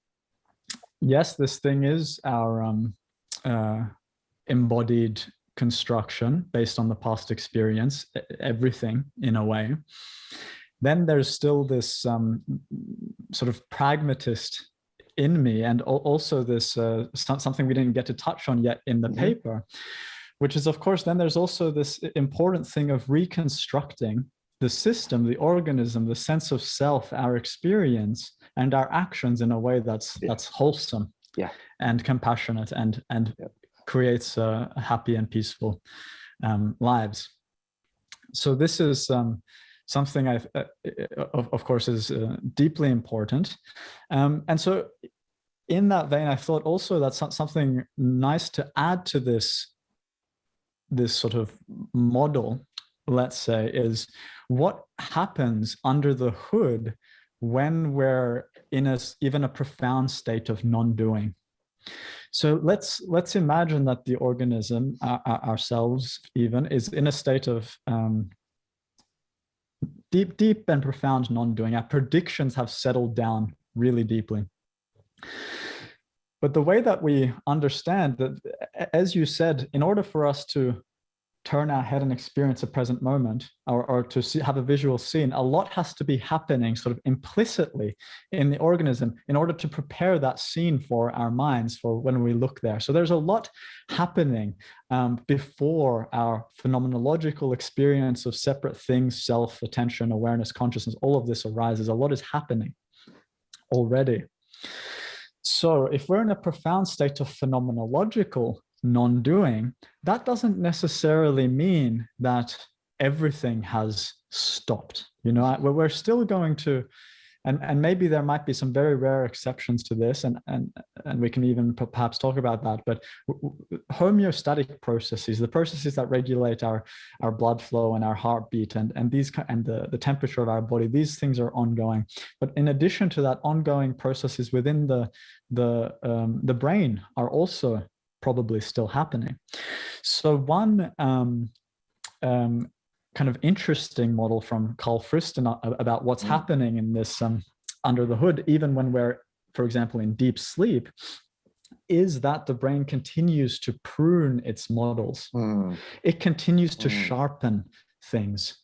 yes, this thing is our embodied construction based on the past experience, everything in a way. Then there's still this sort of pragmatist in me, and also this something we didn't get to touch on yet in the paper, which is, of course, then there's also this important thing of reconstructing the system, the organism, the sense of self, our experience, and our actions in a way that's wholesome and compassionate and creates happy and peaceful lives. So this is something of course, is deeply important. And so in that vein, I thought also that's something nice to add to this sort of model, let's say, is what happens under the hood when we're in even a profound state of non-doing. So let's imagine that the organism, ourselves even, is in a state of deep and profound non-doing. Our predictions have settled down really deeply. But the way that we understand that, as you said, in order for us to turn our head and experience a present moment, or to have a visual scene, a lot has to be happening sort of implicitly in the organism in order to prepare that scene for our minds for when we look there. So there's a lot happening before our phenomenological experience of separate things, self, attention, awareness, consciousness, all of this arises. A lot is happening already. So if we're in a profound state of phenomenological non-doing, that doesn't necessarily mean that everything has stopped. You know, we're still going to, and maybe there might be some very rare exceptions to this, and we can even perhaps talk about that. But homeostatic processes, the processes that regulate our blood flow and our heartbeat, and the temperature of our body, these things are ongoing. But in addition to that, ongoing processes within the brain are also probably still happening. So one kind of interesting model from Carl Friston about what's happening in this under the hood, even when we're, for example, in deep sleep, is that the brain continues to prune its models. It continues to sharpen things.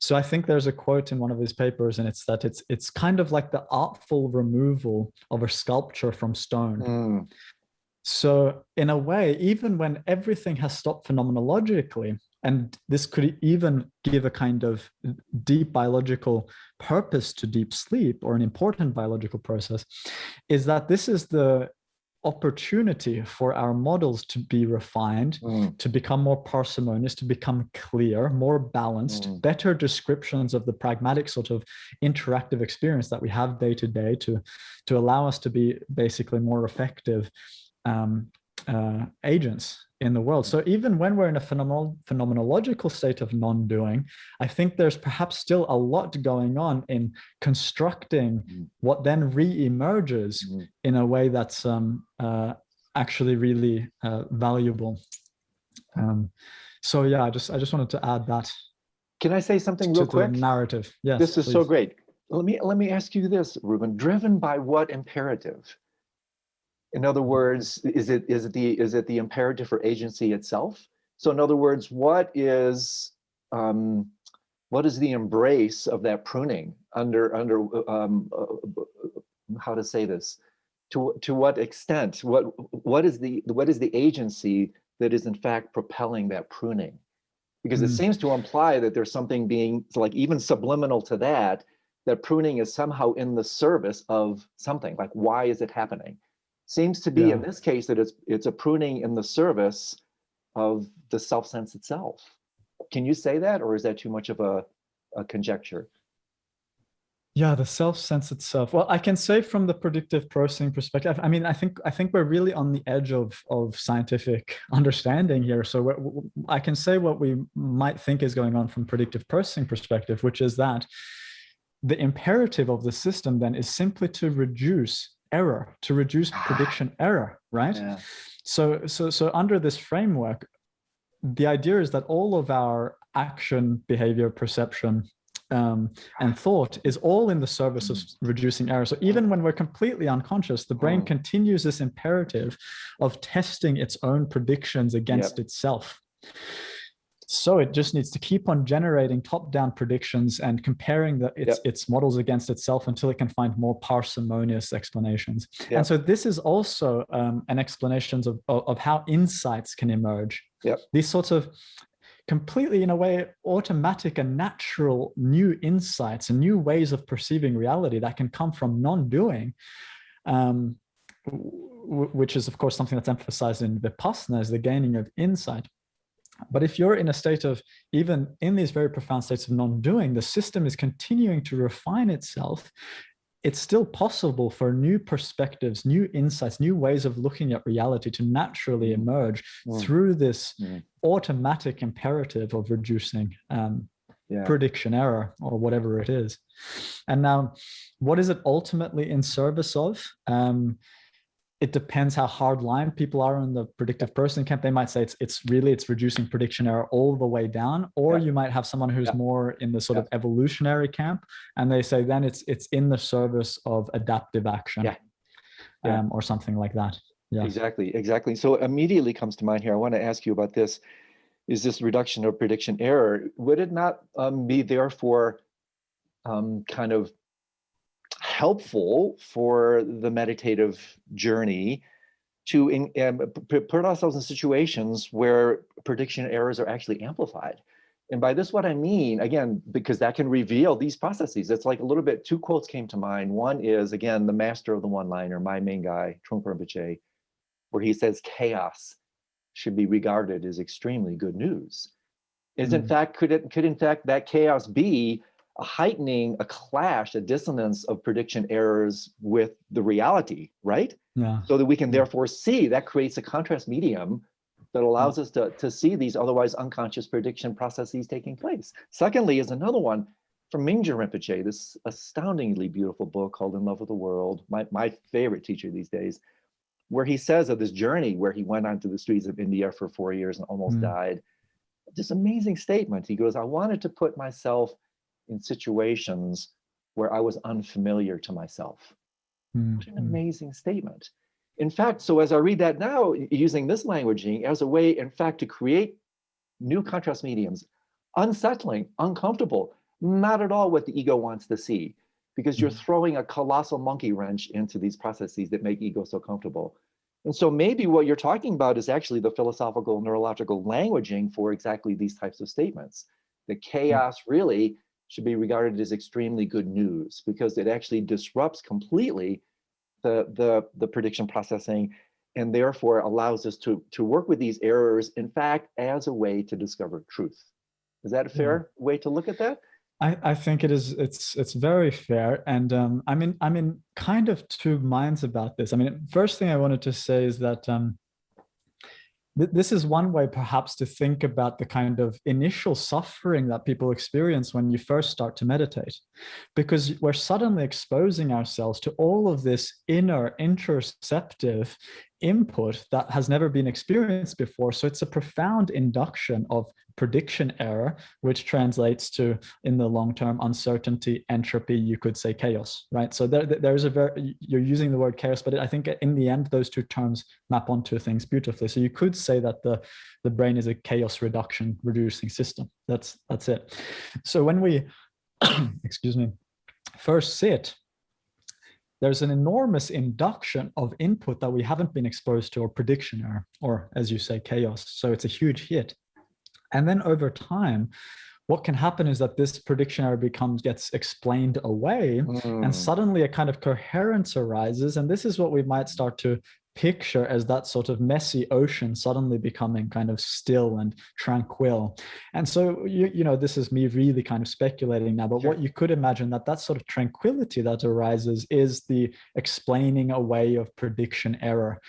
So I think there's a quote in one of his papers, and it's that it's kind of like the artful removal of a sculpture from stone. So in a way, even when everything has stopped phenomenologically, and this could even give a kind of deep biological purpose to deep sleep, or an important biological process, is that this is the opportunity for our models to be refined, to become more parsimonious, to become clear, more balanced, better descriptions of the pragmatic sort of interactive experience that we have day to day, to allow us to be basically more effective agents in the world. So even when we're in a phenomenological state of non-doing, I think there's perhaps still a lot going on in constructing what then re-emerges in a way that's actually really valuable. So yeah, I just wanted to add that. Can I say something real quick? The narrative. Yes. This is so great. Let me ask you this, Ruben. Driven by what imperative? In other words, is it the imperative for agency itself? So in other words, what is the embrace of that pruning under how to say this? To what extent? What is the agency that is in fact propelling that pruning? Because it seems to imply that there's something being like even subliminal to that pruning is somehow in the service of something. Like, why is it happening? Seems to be in this case that it's a pruning in the service of the self-sense itself. Can you say that, or is that too much of a conjecture? Yeah, the self-sense itself. Well, I can say from the predictive processing perspective, I mean, I think we're really on the edge of scientific understanding here. So I can say what we might think is going on from predictive processing perspective, which is that the imperative of the system then is simply to reduce error, to reduce prediction error, right? Yeah. So under this framework, the idea is that all of our action, behavior, perception, and thought is all in the service of reducing error. So even when we're completely unconscious, the brain continues this imperative of testing its own predictions against itself. So it just needs to keep on generating top-down predictions and comparing its models against itself until it can find more parsimonious explanations. And so this is also an explanation of how insights can emerge. These sorts of completely, in a way, automatic and natural new insights and new ways of perceiving reality that can come from non-doing, which is, of course, something that's emphasized in Vipassana, is the gaining of insight. But if you're in a state of, even in these very profound states of non-doing, the system is continuing to refine itself. It's still possible for new perspectives, new insights, new ways of looking at reality to naturally emerge through this automatic imperative of reducing prediction error, or whatever it is. And now, what is it ultimately in service of? It depends how hard-line people are in the predictive processing camp. They might say it's reducing prediction error all the way down, or you might have someone who's more in the sort of evolutionary camp, and they say then it's in the service of adaptive action, or something like that. Yeah, exactly. So immediately comes to mind here, I want to ask you about this, is this reduction of prediction error. Would it not be therefore kind of helpful for the meditative journey to put ourselves in situations where prediction errors are actually amplified? And by this, what I mean, again, because that can reveal these processes. It's like a little bit, two quotes came to mind. One is, again, the master of the one-liner, my main guy, Trungpa Rinpoche, where he says chaos should be regarded as extremely good news. Is in fact, could in fact that chaos be a heightening, a clash, a dissonance of prediction errors with the reality, right? Yeah. So that we can therefore see, that creates a contrast medium that allows us to see these otherwise unconscious prediction processes taking place. Secondly, is another one from Mingyur Rinpoche, this astoundingly beautiful book called In Love with the World, my favorite teacher these days, where he says of this journey where he went onto the streets of India for 4 years and almost died. This amazing statement. He goes, I wanted to put myself in situations where I was unfamiliar to myself. What an amazing statement. In fact, so as I read that now, using this languaging as a way, in fact, to create new contrast mediums, unsettling, uncomfortable, not at all what the ego wants to see, because you're throwing a colossal monkey wrench into these processes that make ego so comfortable. And so maybe what you're talking about is actually the philosophical neurological languaging for exactly these types of statements. The chaos really should be regarded as extremely good news because it actually disrupts completely the prediction processing and therefore allows us to work with these errors, in fact, as a way to discover truth. Is that a fair way to look at that? I think it is. It's very fair, and I'm in kind of two minds about this. I mean, first thing I wanted to say is that this is one way perhaps to think about the kind of initial suffering that people experience when you first start to meditate, because we're suddenly exposing ourselves to all of this inner interoceptive input that has never been experienced before. So it's a profound induction of prediction error, which translates to, in the long term, uncertainty, entropy, you could say chaos, right? So there's you're using the word chaos, but I think in the end, those two terms map onto things beautifully. So you could say that the brain is a chaos reducing system. That's it. So when we, excuse me, first sit, there's an enormous induction of input that we haven't been exposed to, or prediction error, or as you say, chaos. So it's a huge hit. And then over time, what can happen is that this prediction error gets explained away, and suddenly a kind of coherence arises. And this is what we might start to picture as that sort of messy ocean suddenly becoming kind of still and tranquil. And so, you know, this is me really kind of speculating now, but what you could imagine that sort of tranquility that arises is the explaining away of prediction error.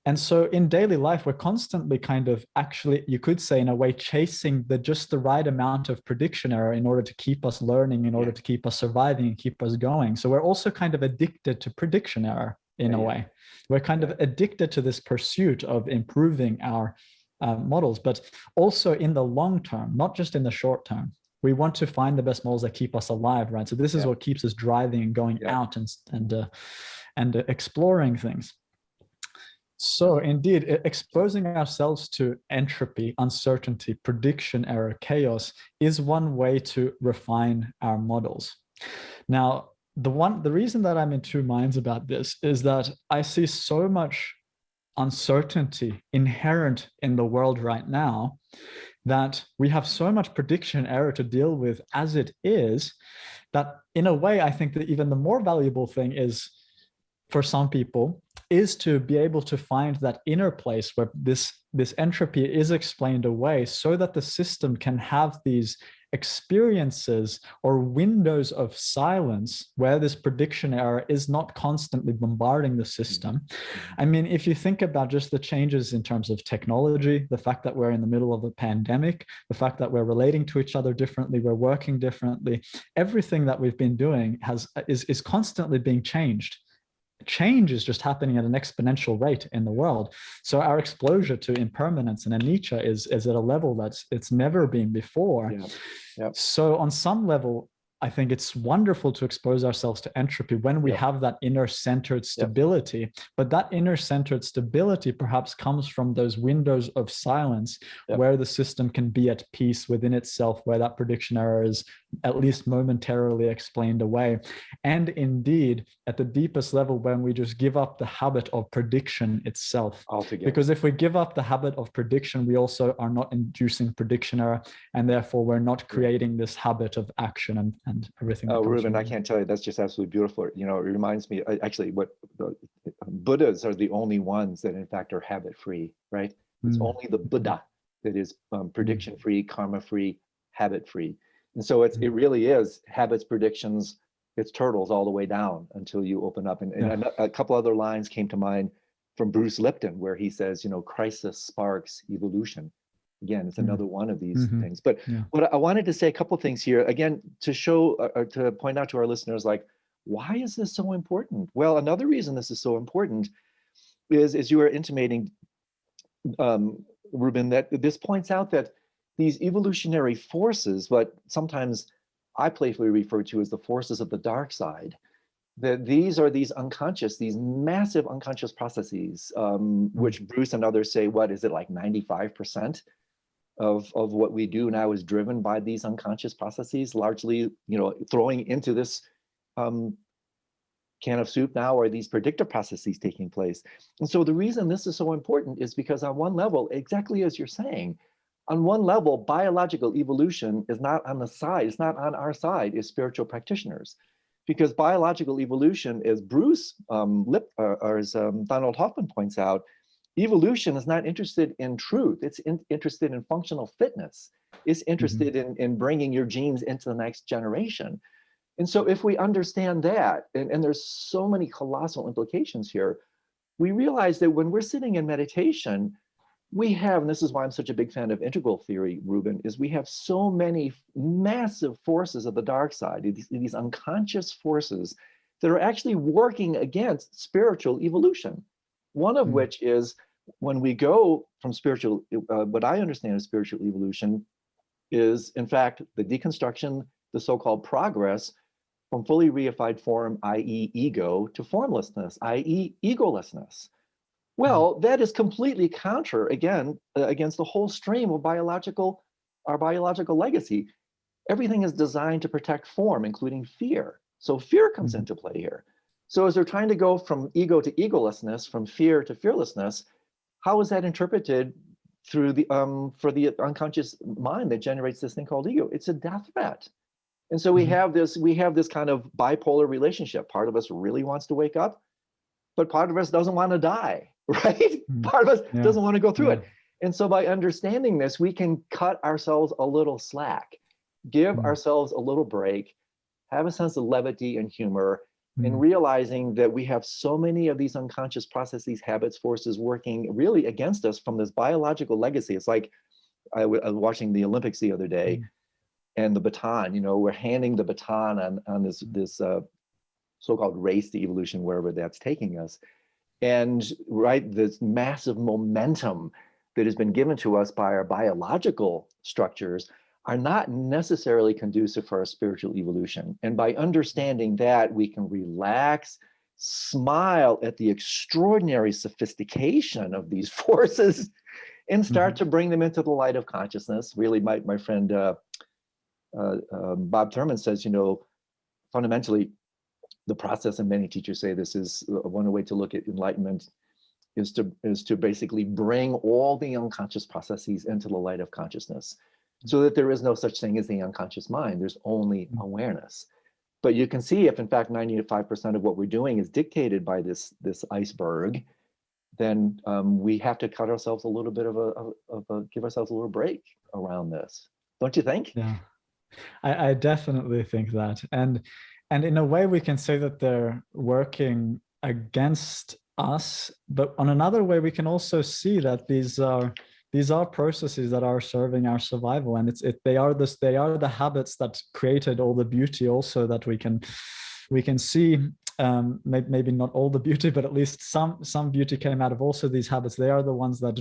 And so in daily life, we're constantly kind of actually, you could say in a way, chasing just the right amount of prediction error in order to keep us learning, in order to keep us surviving and keep us going. So we're also kind of addicted to prediction error in a way. We're kind of addicted to this pursuit of improving our models, but also in the long term, not just in the short term. We want to find the best models that keep us alive, right? So this is what keeps us driving and going out and exploring things. So indeed, exposing ourselves to entropy, uncertainty, prediction error, chaos is one way to refine our models. Now, the reason that I'm in two minds about this is that I see so much uncertainty inherent in the world right now that we have so much prediction error to deal with as it is, that in a way, I think that even the more valuable thing is, for some people, is to be able to find that inner place where this entropy is explained away, so that the system can have these experiences or windows of silence where this prediction error is not constantly bombarding the system. I mean, if you think about just the changes in terms of technology, the fact that we're in the middle of a pandemic, the fact that we're relating to each other differently, we're working differently, everything that we've been doing is constantly being changed. Change is just happening at an exponential rate in the world. So our exposure to impermanence and anicca is at a level it's never been before. So on some level, I think it's wonderful to expose ourselves to entropy when we have that inner centered stability. But that inner centered stability perhaps comes from those windows of silence where the system can be at peace within itself, where that prediction error is at least momentarily explained away. And indeed, at the deepest level, when we just give up the habit of prediction itself. Altogether. Because if we give up the habit of prediction, we also are not inducing prediction error, and therefore we're not creating this habit of action and everything. Oh, Ruben, I can't tell you, that's just absolutely beautiful. You know, it reminds me, actually, what the Buddhas are the only ones that in fact are habit free, right? It's only the Buddha that is prediction-free, karma-free, habit-free. And so it really is habits, predictions, it's turtles all the way down until you open up. And a couple other lines came to mind from Bruce Lipton, where he says, crisis sparks evolution. Again, it's another one of these things. But what I wanted to say a couple of things here, again, to show or to point out to our listeners, like, why is this so important? Well, another reason this is so important is, as you were intimating, Ruben, that this points out that these evolutionary forces, what sometimes I playfully refer to as the forces of the dark side, that these are these unconscious, these massive unconscious processes, which Bruce and others say, what is it, like 95% of what we do now is driven by these unconscious processes, largely, throwing into this can of soup now are these predictive processes taking place. And so the reason this is so important is because on one level, exactly as you're saying, on one level, biological evolution is not on the side, it's not on our side as spiritual practitioners. Because biological evolution, as Bruce or as Donald Hoffman points out, evolution is not interested in truth. It's interested in functional fitness. It's interested in bringing your genes into the next generation. And so if we understand that, and there's so many colossal implications here, we realize that when we're sitting in meditation, we have, and this is why I'm such a big fan of integral theory, Ruben, is we have so many massive forces of the dark side, these unconscious forces that are actually working against spiritual evolution. One of which is when we go from spiritual, what I understand as spiritual evolution is, in fact, the deconstruction, the so-called progress from fully reified form, i.e. ego, to formlessness, i.e. egolessness. Well, that is completely counter, again, against the whole stream of our biological legacy. Everything is designed to protect form, including fear. So fear comes into play here. So as they're trying to go from ego to egolessness, from fear to fearlessness, how is that interpreted through the for the unconscious mind that generates this thing called ego? It's a death threat. And so we have this kind of bipolar relationship. Part of us really wants to wake up, but part of us doesn't want to die, right? Part of us doesn't want to go through it. And so by understanding this, we can cut ourselves a little slack, give ourselves a little break, have a sense of levity and humor, and realizing that we have so many of these unconscious processes, habits, forces working really against us from this biological legacy. It's like I was watching the Olympics the other day, and the baton, we're handing the baton on this so-called race to evolution, wherever that's taking us. And this massive momentum that has been given to us by our biological structures are not necessarily conducive for our spiritual evolution. And by understanding that, we can relax, smile at the extraordinary sophistication of these forces, and start to bring them into the light of consciousness. Really, my friend Bob Thurman says, fundamentally, the process, and many teachers say this is one way to look at enlightenment, is to basically bring all the unconscious processes into the light of consciousness, so that there is no such thing as the unconscious mind. There's only awareness. But you can see if, in fact, 95% of what we're doing is dictated by this iceberg, then we have to cut ourselves a little bit give ourselves a little break around this. Don't you think? Yeah, I definitely think that. And in a way, we can say that they're working against us, but on another way, we can also see that these are processes that are serving our survival, and they are the habits that created all the beauty also that we can see. Maybe not all the beauty, but at least some beauty came out of also these habits. They are the ones that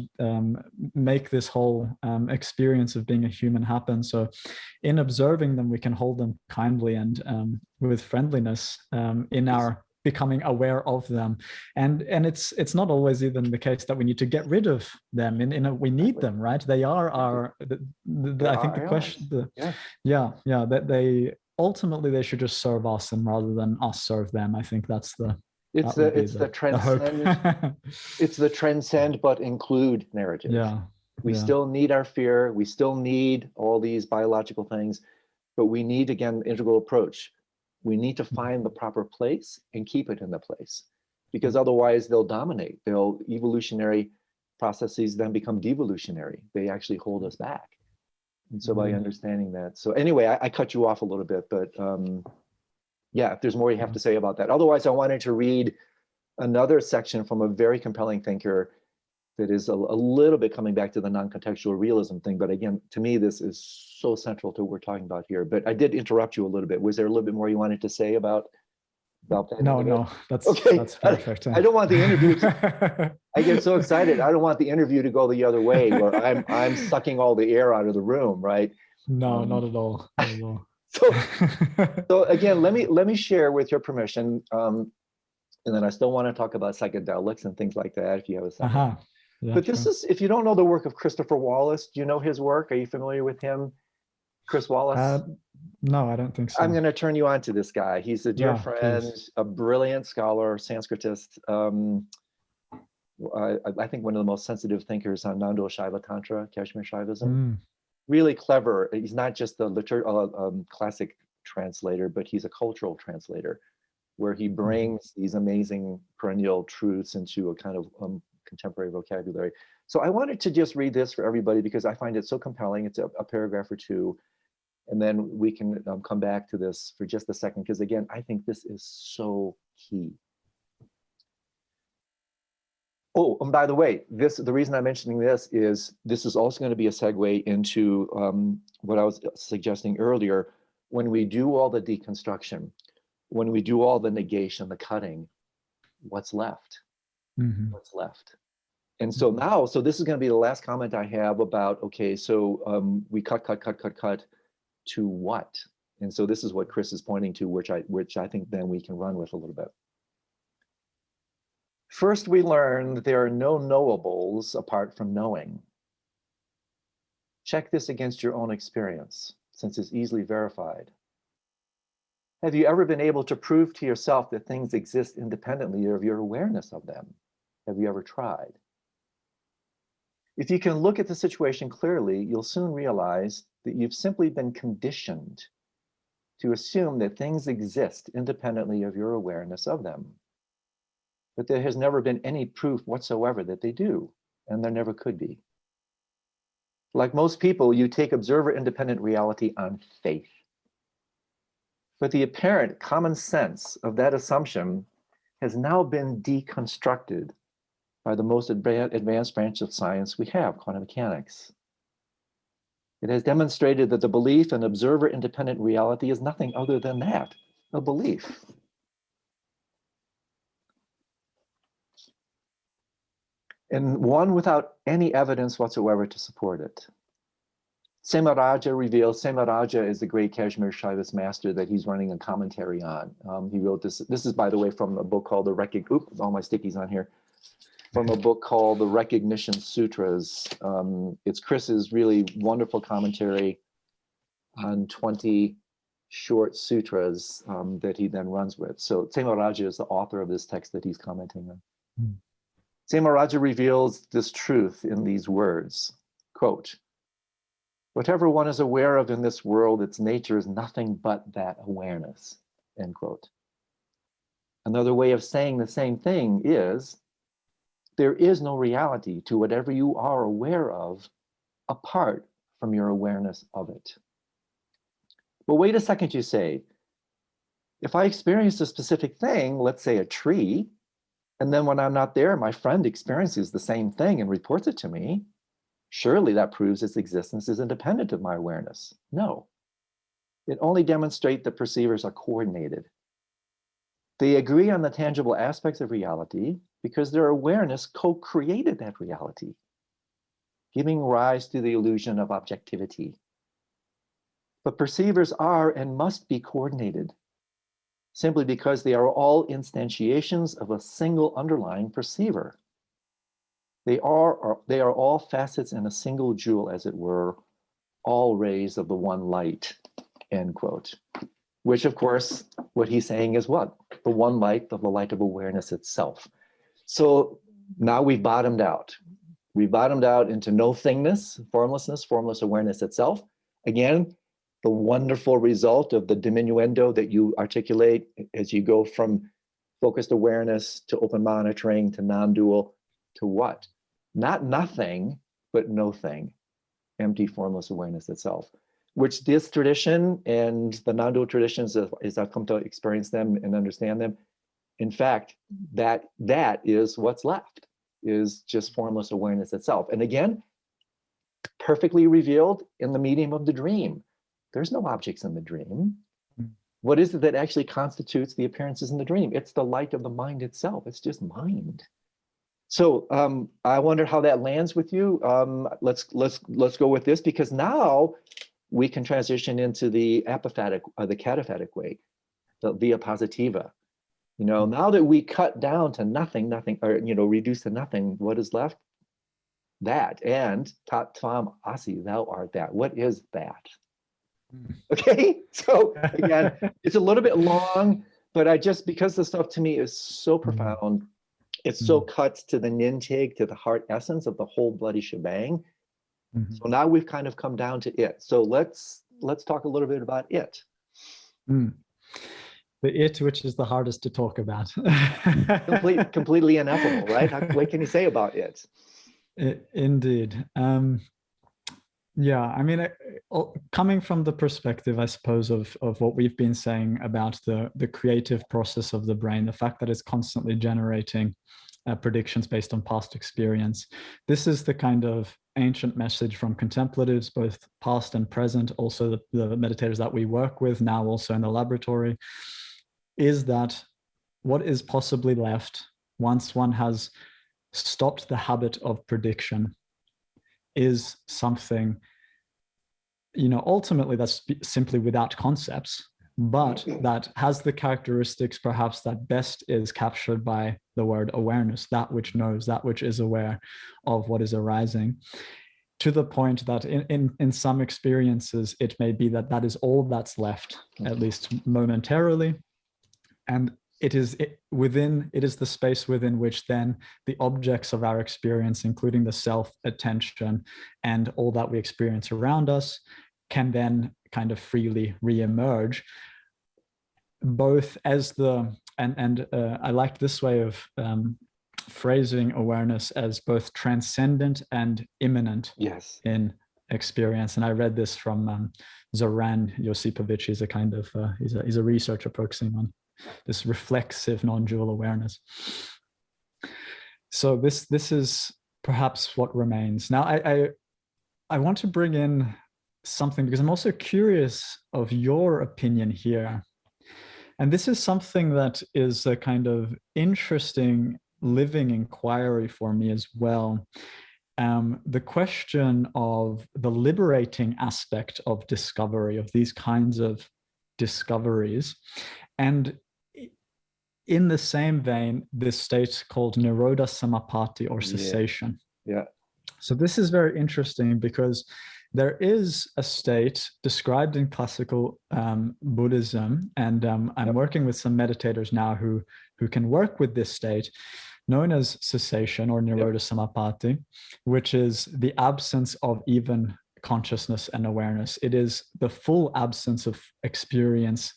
make this whole experience of being a human happen. So in observing them, we can hold them kindly and with friendliness in our becoming aware of them. And it's not always even the case that we need to get rid of them. We need them, right? They are our, I think the question, that they ultimately they should just serve us, and rather than us serve them. I think that's the transcend. It's the transcend but include narrative. We still need our fear. We still need all these biological things, but we need, again, the integral approach. We need to find the proper place and keep it in the place, because otherwise they'll dominate. Evolutionary processes then become devolutionary. They actually hold us back. And so by Mm. understanding that, so anyway, I cut you off a little bit, but yeah, if there's more you have to say about that. Otherwise, I wanted to read another section from a very compelling thinker that is a little bit coming back to the non-contextual realism thing. But again, to me, this is so central to what we're talking about here. But I did interrupt you a little bit. Was there a little bit more you wanted to say about that? No, that's okay. That's perfect. I don't want the interview to, I get so excited. I don't want the interview to go the other way where I'm sucking all the air out of the room, right? No, not at all. Not at all. So again, let me share with your permission, and then I still want to talk about psychedelics and things like that if you have a second. Yeah, But this is, if you don't know the work of Christopher Wallace, do you know his work? Are you familiar with him? Chris Wallace? No, I don't think so. I'm going to turn you on to this guy. He's a dear friend, please. a brilliant scholar, Sanskritist. I think one of the most sensitive thinkers on non-dual Shaiva Tantra, Kashmir Shaivism. Really clever. He's not just the classic translator, but he's a cultural translator, where he brings these amazing perennial truths into a kind of contemporary vocabulary. So I wanted to just read this for everybody because I find it so compelling. It's a paragraph or two, and then we can come back to this for just a second, because again, I think this is so key. Oh, and by the way, the reason I'm mentioning this is also going to be a segue into what I was suggesting earlier. When we do all the deconstruction, when we do all the negation, the cutting, what's left? What's left? And so now, so this is going to be the last comment I have about, okay, so we cut to what? And so this is what Chris is pointing to, which I think then we can run with a little bit. First, we learn that there are no knowables apart from knowing. Check this against your own experience, since it's easily verified. Have you ever been able to prove to yourself that things exist independently of your awareness of them? Have you ever tried? If you can look at the situation clearly, you'll soon realize that you've simply been conditioned to assume that things exist independently of your awareness of them. But there has never been any proof whatsoever that they do, and there never could be. Like most people, you take observer-independent reality on faith. But the apparent common sense of that assumption has now been deconstructed by the most advanced branch of science we have, quantum mechanics. It has demonstrated that the belief in observer-independent reality is nothing other than that, a belief. And one without any evidence whatsoever to support it. Semaraja reveals, Semaraja is the great Kashmir Shaivist master that he's running a commentary on. He wrote this is by the way from a book called all my stickies on here, from a book called The Recognition Sutras. It's Chris's really wonderful commentary on 20 short sutras that he then runs with. So Semaraja is the author of this text that he's commenting on. Semaraja reveals this truth in these words, quote, "Whatever one is aware of in this world, its nature is nothing but that awareness," end quote. Another way of saying the same thing is, there is no reality to whatever you are aware of apart from your awareness of it. But wait a second, you say, if I experience a specific thing, let's say a tree, and then when I'm not there, my friend experiences the same thing and reports it to me, surely that proves its existence is independent of my awareness. No, it only demonstrates that perceivers are coordinated. They agree on the tangible aspects of reality because their awareness co-created that reality, giving rise to the illusion of objectivity. But perceivers are and must be coordinated, simply because they are all instantiations of a single underlying perceiver. They are all facets in a single jewel, as it were, all rays of the one light, end quote. Which, of course, what he's saying is what? The one light of the light of awareness itself. So now we've bottomed out. We've bottomed out into no thingness, formlessness, formless awareness itself. Again, the wonderful result of the diminuendo that you articulate as you go from focused awareness to open monitoring to non-dual to what? not nothing, but no thing, empty, formless awareness itself, which this tradition and the non-dual traditions, as I've come to experience them and understand them, in fact, that is what's left, is just formless awareness itself. And again, perfectly revealed in the medium of the dream. There's no objects in the dream. What is it that actually constitutes the appearances in the dream? It's the light of the mind itself. It's just mind. So I wonder how that lands with you. Let's go with this, because now we can transition into the apophatic, the cataphatic way, the via positiva. You know, now that we cut down to nothing, or reduce to nothing, what is left? That. And tat tvam asi, thou art that. What is that? Okay, so again, it's a little bit long, but because the stuff to me is so profound, it's so cuts to the nintig, to the heart essence of the whole bloody shebang. So now we've kind of come down to it. So let's talk a little bit about it. The it, which is the hardest to talk about. Completely ineffable, right? What can you say about it? Indeed. Yeah, I mean, coming from the perspective, I suppose, of what we've been saying about the creative process of the brain, the fact that it's constantly generating predictions based on past experience. This is the kind of ancient message from contemplatives, both past and present, also the meditators that we work with now, also in the laboratory, is that what is possibly left once one has stopped the habit of prediction is something, ultimately that's simply without concepts, but that has the characteristics perhaps that best is captured by the word awareness, that which knows, that which is aware of what is arising, to the point that in some experiences, it may be that is all that's left, at least momentarily. And it is the space within which then the objects of our experience, including the self-attention and all that we experience around us, can then kind of freely re-emerge, both as I like this way of phrasing awareness as both transcendent and immanent. Yes. In experience. And I read this from Zoran Josipovic. He's a kind of he's a researcher focusing on this reflexive non-dual awareness. So this is perhaps what remains. Now I want to bring in something, because I'm also curious of your opinion here. And this is something that is a kind of interesting living inquiry for me as well. The question of the liberating aspect of discovery, of these kinds of discoveries. And in the same vein, this state called Nirodha Samapatti, or cessation. Yeah. So this is very interesting, because there is a state described in classical Buddhism, and I'm working with some meditators now who can work with this state, known as cessation or Nirodha Samapatti, which is the absence of even consciousness and awareness. It is the full absence of experience,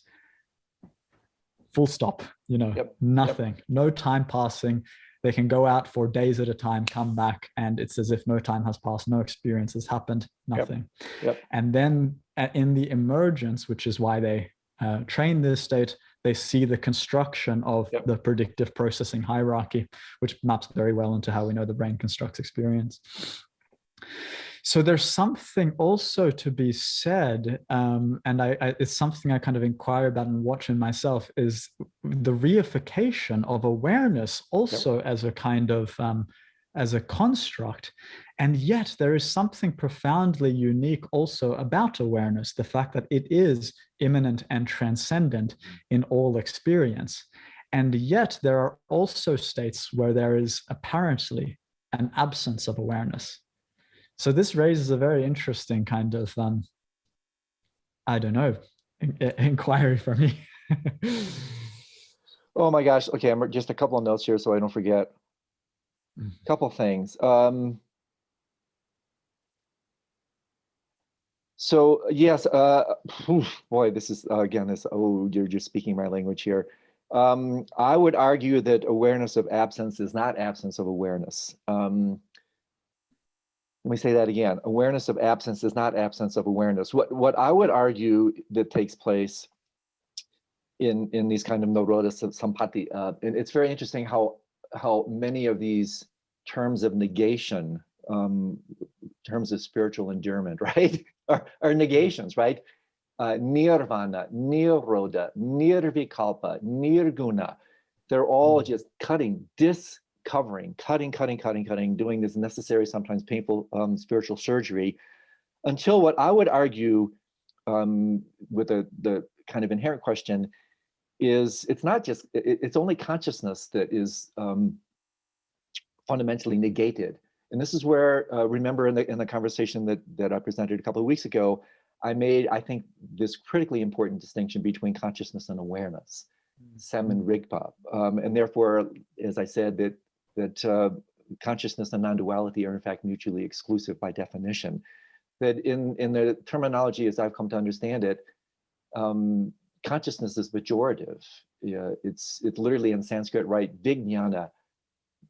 full stop, nothing, no time passing. They can go out for days at a time, come back, and it's as if no time has passed, no experience has happened, nothing. And then in the emergence, which is why they train this state, they see the construction of the predictive processing hierarchy, which maps very well into how we know the brain constructs experience. So there's something also to be said, and it's something I kind of inquire about and watch in myself, is the reification of awareness also as a kind of, as a construct. And yet there is something profoundly unique also about awareness, the fact that it is immanent and transcendent in all experience. And yet there are also states where there is apparently an absence of awareness. So this raises a very interesting kind of, inquiry for me. Oh my gosh. Okay, I'm just a couple of notes here so I don't forget. A couple of things. So yes, boy, this is again this. Oh, you're just speaking my language here. I would argue that awareness of absence is not absence of awareness. let me say that again. Awareness of absence is not absence of awareness. What I would argue that takes place in these kind of neurotas of sampati, and it's very interesting how many of these terms of negation, terms of spiritual endearment, right, are negations, right? Nirvana, nirodha, nirvikalpa, nirguna. They're all just cutting, discovering, cutting, doing this necessary, sometimes painful spiritual surgery, until what I would argue with the kind of inherent question is, it's not just, it's only consciousness that is fundamentally negated. And this is where, remember in the conversation that I presented a couple of weeks ago, I made, I think, this critically important distinction between consciousness and awareness, Semin Rigpa. And therefore, as I said, that consciousness and non-duality are in fact mutually exclusive by definition. That in the terminology, as I've come to understand it, consciousness is pejorative. It's literally in Sanskrit, right? Vijnana.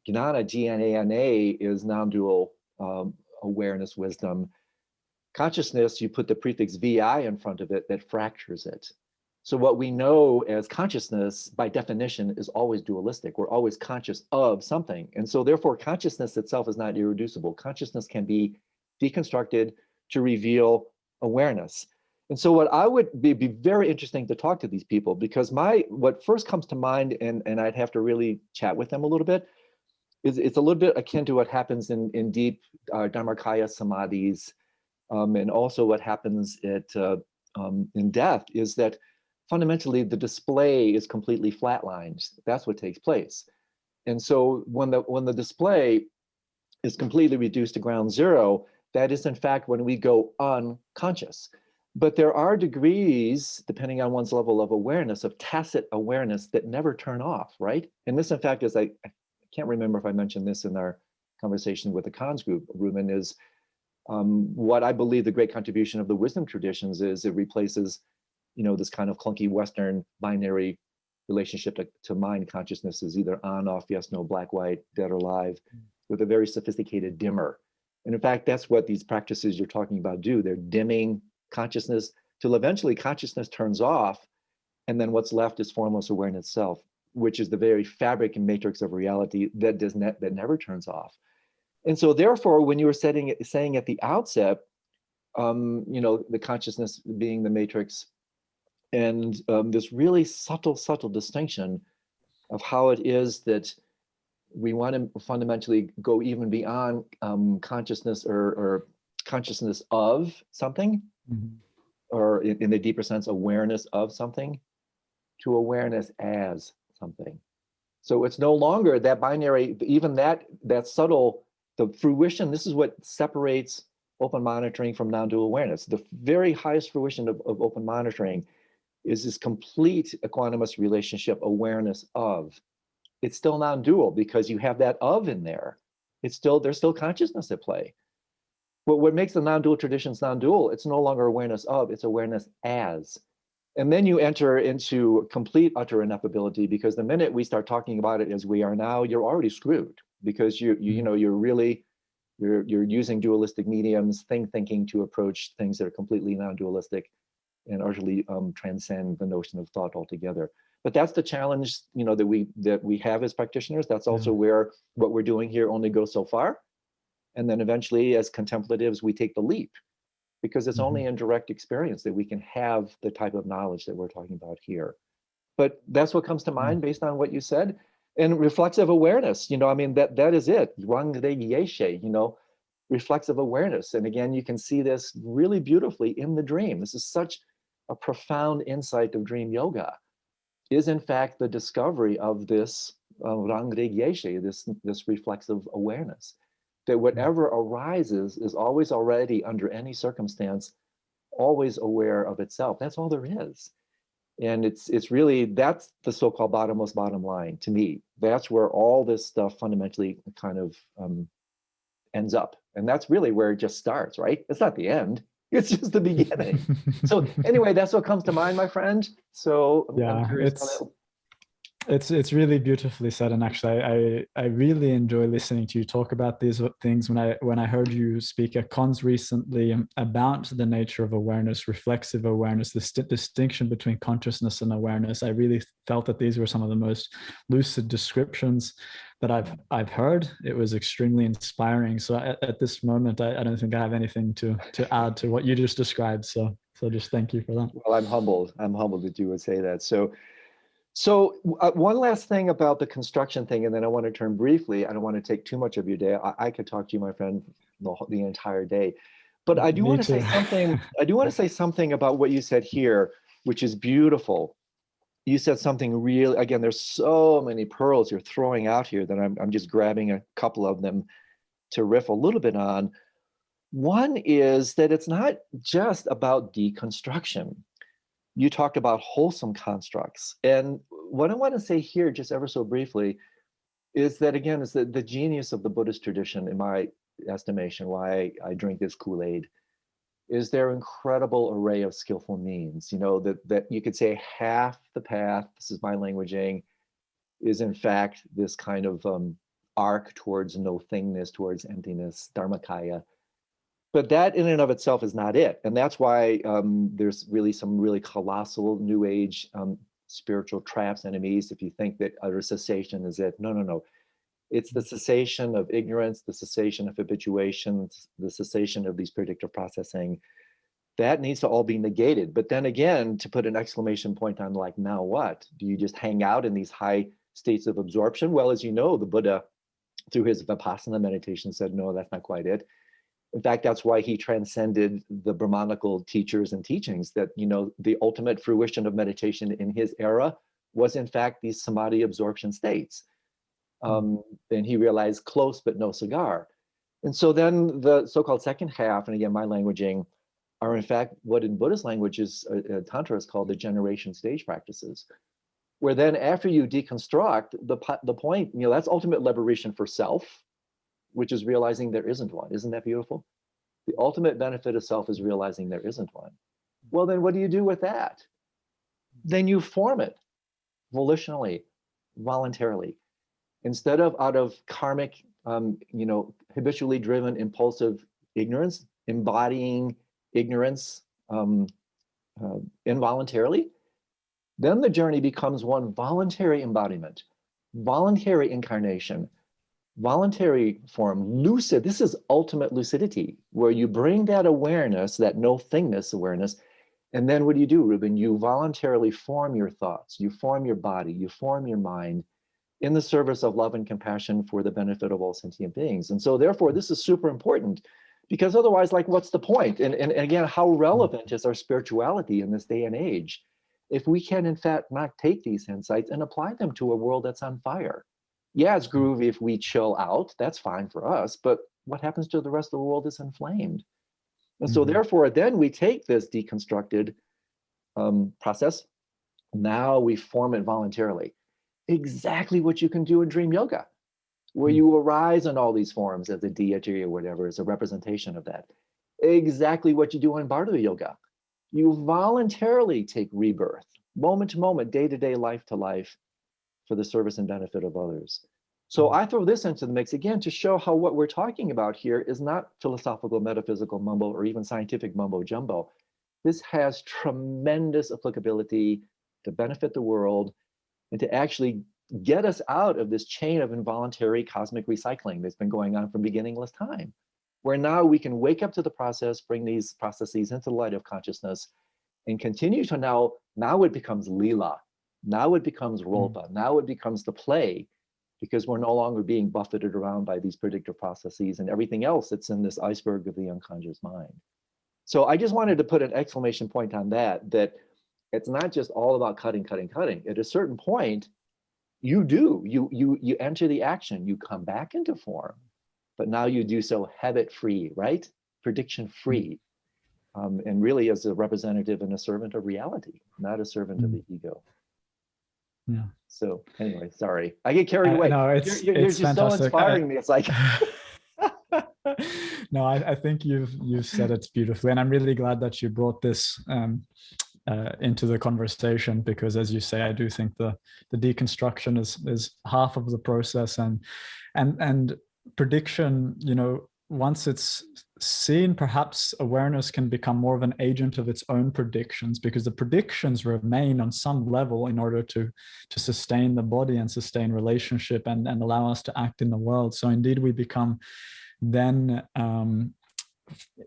Gnana, G-N-A-N-A, is non-dual awareness, wisdom. Consciousness, you put the prefix VI in front of it, that fractures it. So what we know as consciousness, by definition, is always dualistic. We're always conscious of something. And so therefore, consciousness itself is not irreducible. Consciousness can be deconstructed to reveal awareness. And so what I would be very interesting to talk to these people, because what first comes to mind, and I'd have to really chat with them a little bit, is it's a little bit akin to what happens in deep Dharmakaya samadhis, and also what happens in death, is that fundamentally the display is completely flatlined. That's what takes place. And so when the display is completely reduced to ground zero, that is in fact when we go unconscious. But there are degrees, depending on one's level of awareness, of tacit awareness that never turn off, right? And this in fact is, I can't remember if I mentioned this in our conversation with the Cons group, Ruben, is what I believe the great contribution of the wisdom traditions is. It replaces, this kind of clunky Western binary relationship to mind consciousness is either on, off, yes, no, black, white, dead or alive, with a very sophisticated dimmer. And in fact, that's what these practices you're talking about do. They're dimming consciousness till eventually consciousness turns off, and then what's left is formless awareness itself, which is the very fabric and matrix of reality that never turns off. And so therefore, when you were saying at the outset, the consciousness being the matrix, and this really subtle distinction of how it is that we want to fundamentally go even beyond consciousness or consciousness of something, or in the deeper sense, awareness of something, to awareness as something. So it's no longer that binary, even that subtle, the fruition. This is what separates open monitoring from non-dual awareness. The very highest fruition of open monitoring is this complete equanimous relationship, awareness of. It's still non-dual because you have that of in there. There's still consciousness at play. But what makes the non-dual traditions non-dual, it's no longer awareness of, it's awareness as. And then you enter into complete utter ineffability, because the minute we start talking about it as we are now, you're already screwed, because you're using dualistic mediums, thinking to approach things that are completely non-dualistic and utterly transcend the notion of thought altogether. But that's the challenge, that we have as practitioners. That's also where what we're doing here only goes so far. And then eventually, as contemplatives, we take the leap, because it's only in direct experience that we can have the type of knowledge that we're talking about here. But that's what comes to mind based on what you said. And reflexive awareness, that is it. Reflexive awareness. And again, you can see this really beautifully in the dream. This is such a profound insight of dream yoga, is in fact the discovery of this this reflexive awareness, that whatever arises is always already, under any circumstance, always aware of itself. That's all there is. And it's really, that's the so-called bottom line to me. That's where all this stuff fundamentally kind of ends up. And that's really where it just starts, right? It's not the end. It's just the beginning. So anyway, that's what comes to mind, my friend. So yeah, It's really beautifully said, and actually, I really enjoy listening to you talk about these things. When I heard you speak at cons recently about the nature of awareness, reflexive awareness, the distinction between consciousness and awareness, I really felt that these were some of the most lucid descriptions that I've heard. It was extremely inspiring. So at this moment, I don't think I have anything to add to what you just described. So just thank you for that. Well, I'm humbled. I'm humbled that you would say that. So one last thing about the construction thing, and then I want to turn briefly. I don't want to take too much of your day. I could talk to you, my friend, the entire day. But I do want to say something. I do want to say something about what you said here, which is beautiful. You said something real. Again, there's so many pearls you're throwing out here that I'm just grabbing a couple of them to riff a little bit on. One is that it's not just about deconstruction. You talked about wholesome constructs. And what I want to say here, just ever so briefly, is that, again, is the genius of the Buddhist tradition, in my estimation, why I drink this Kool-Aid, is their incredible array of skillful means. You know, that you could say half the path, this is my languaging, is in fact this kind of arc towards no thingness, towards emptiness, dharmakaya. But that in and of itself is not it. And that's why there's really some really colossal new age spiritual traps, enemies, if you think that utter cessation is it. No, no, no. It's the cessation of ignorance, the cessation of habituation, the cessation of these predictive processing. That needs to all be negated. But then again, to put an exclamation point on like, now what? Do you just hang out in these high states of absorption? Well, as you know, the Buddha, through his Vipassana meditation, said, no, that's not quite it. In fact, that's why he transcended the Brahmanical teachers and teachings, that, you know, the ultimate fruition of meditation in his era was in fact these samadhi absorption states. And he realized close but no cigar. And so then the so-called second half, and again, my languaging, are in fact what in Buddhist language is Tantra is called the generation stage practices, where then after you deconstruct, the point, you know, that's ultimate liberation for self, which is realizing there isn't one. Isn't that beautiful? The ultimate benefit of self is realizing there isn't one. Well, then what do you do with that? Then you form it volitionally, voluntarily. Instead of out of karmic, you know, habitually driven, impulsive ignorance, embodying ignorance involuntarily, then the journey becomes one voluntary embodiment, voluntary incarnation, voluntary form, lucid. This is ultimate lucidity, where you bring that awareness, that no thingness awareness, and then what do you do, Ruben? You voluntarily form your thoughts, you form your body, you form your mind in the service of love and compassion for the benefit of all sentient beings. And so therefore, this is super important, because otherwise, like, what's the point? And again, how relevant is our spirituality in this day and age if we can, in fact, not take these insights and apply them to a world that's on fire? Yeah, it's groovy if we chill out, that's fine for us, but what happens to the rest of the world is inflamed. And so therefore, then we take this deconstructed process, now we form it voluntarily. Exactly what you can do in dream yoga, where you arise in all these forms as a deity or whatever, is a representation of that. Exactly what you do in Bharata yoga. You voluntarily take rebirth, moment to moment, day to day, life to life, for the service and benefit of others. So I throw this into the mix again to show how what we're talking about here is not philosophical, metaphysical mumbo or even scientific mumbo jumbo. This has tremendous applicability to benefit the world and to actually get us out of this chain of involuntary cosmic recycling that's been going on from beginningless time, where now we can wake up to the process, bring these processes into the light of consciousness, and continue to now it becomes lila. Now it becomes rolpa. Now it becomes the play, because we're no longer being buffeted around by these predictive processes and everything else that's in this iceberg of the unconscious mind. So I just wanted to put an exclamation point on that it's not just all about cutting. At a certain point, you enter the action, you come back into form, but now you do so habit-free, right? Prediction-free, and really as a representative and a servant of reality, not a servant of the ego. Yeah. So anyway, sorry, I get carried away. No, you're it's just fantastic. So inspiring me. It's like no, I think you've said it beautifully, and I'm really glad that you brought this into the conversation, because as you say, I do think the deconstruction is half of the process, and prediction, once it's seen, perhaps awareness can become more of an agent of its own predictions, because the predictions remain on some level in order to sustain the body and sustain relationship and allow us to act in the world. So indeed we become then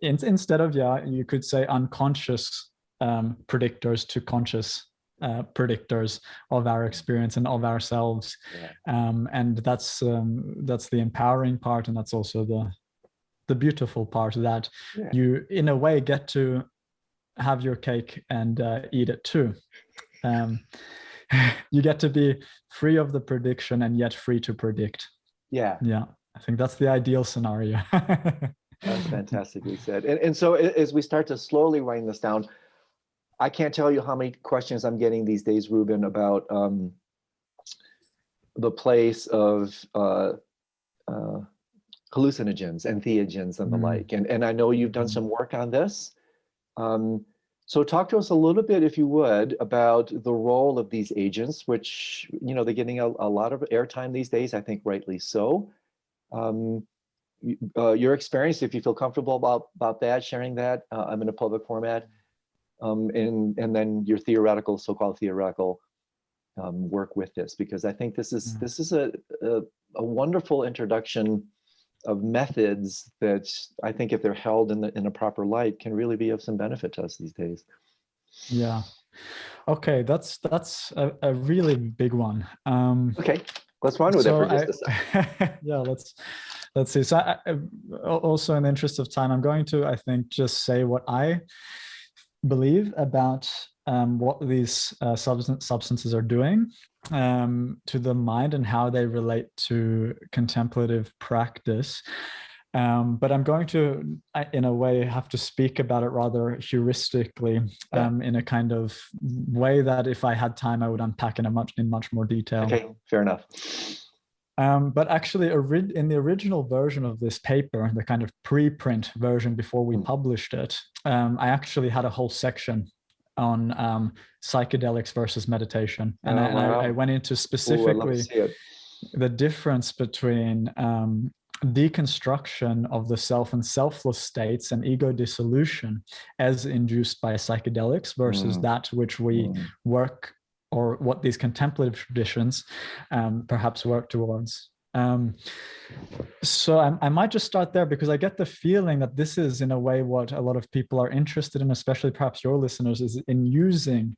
instead of, you could say, unconscious predictors to conscious predictors of our experience and of ourselves. And that's the empowering part, and that's also the beautiful part, that you in a way get to have your cake and eat it too. You get to be free of the prediction and yet free to predict. I think that's the ideal scenario. That's fantastically said. And so as we start to slowly wind this down, I can't tell you how many questions I'm getting these days, Ruben, about the place of hallucinogens and theogens and the like. And I know you've done some work on this. So talk to us a little bit, if you would, about the role of these agents, which, they're getting a lot of airtime these days, I think rightly so. Your experience, if you feel comfortable about that, sharing that in a public format, and then your so-called theoretical work with this, because I think this is a wonderful introduction of methods that I think, if they're held in a proper light, can really be of some benefit to us these days. Yeah. Okay, that's a really big one. Okay, let's run with it for just a second. Yeah, let's see. So also, in the interest of time, I'm going to, I think, just say what I believe about what these substances are doing to the mind and how they relate to contemplative practice. But I'm going to, in a way, have to speak about it rather heuristically, in a kind of way that, if I had time, I would unpack in much more detail. Okay, fair enough. But actually, in the original version of this paper, the kind of preprint version before we published it, I actually had a whole section on psychedelics versus meditation. And I went into specifically the difference between deconstruction of the self and selfless states and ego dissolution as induced by psychedelics versus that which we work, or what these contemplative traditions perhaps work towards. So I might just start there, because I get the feeling that this is, in a way, what a lot of people are interested in, especially perhaps your listeners, is in using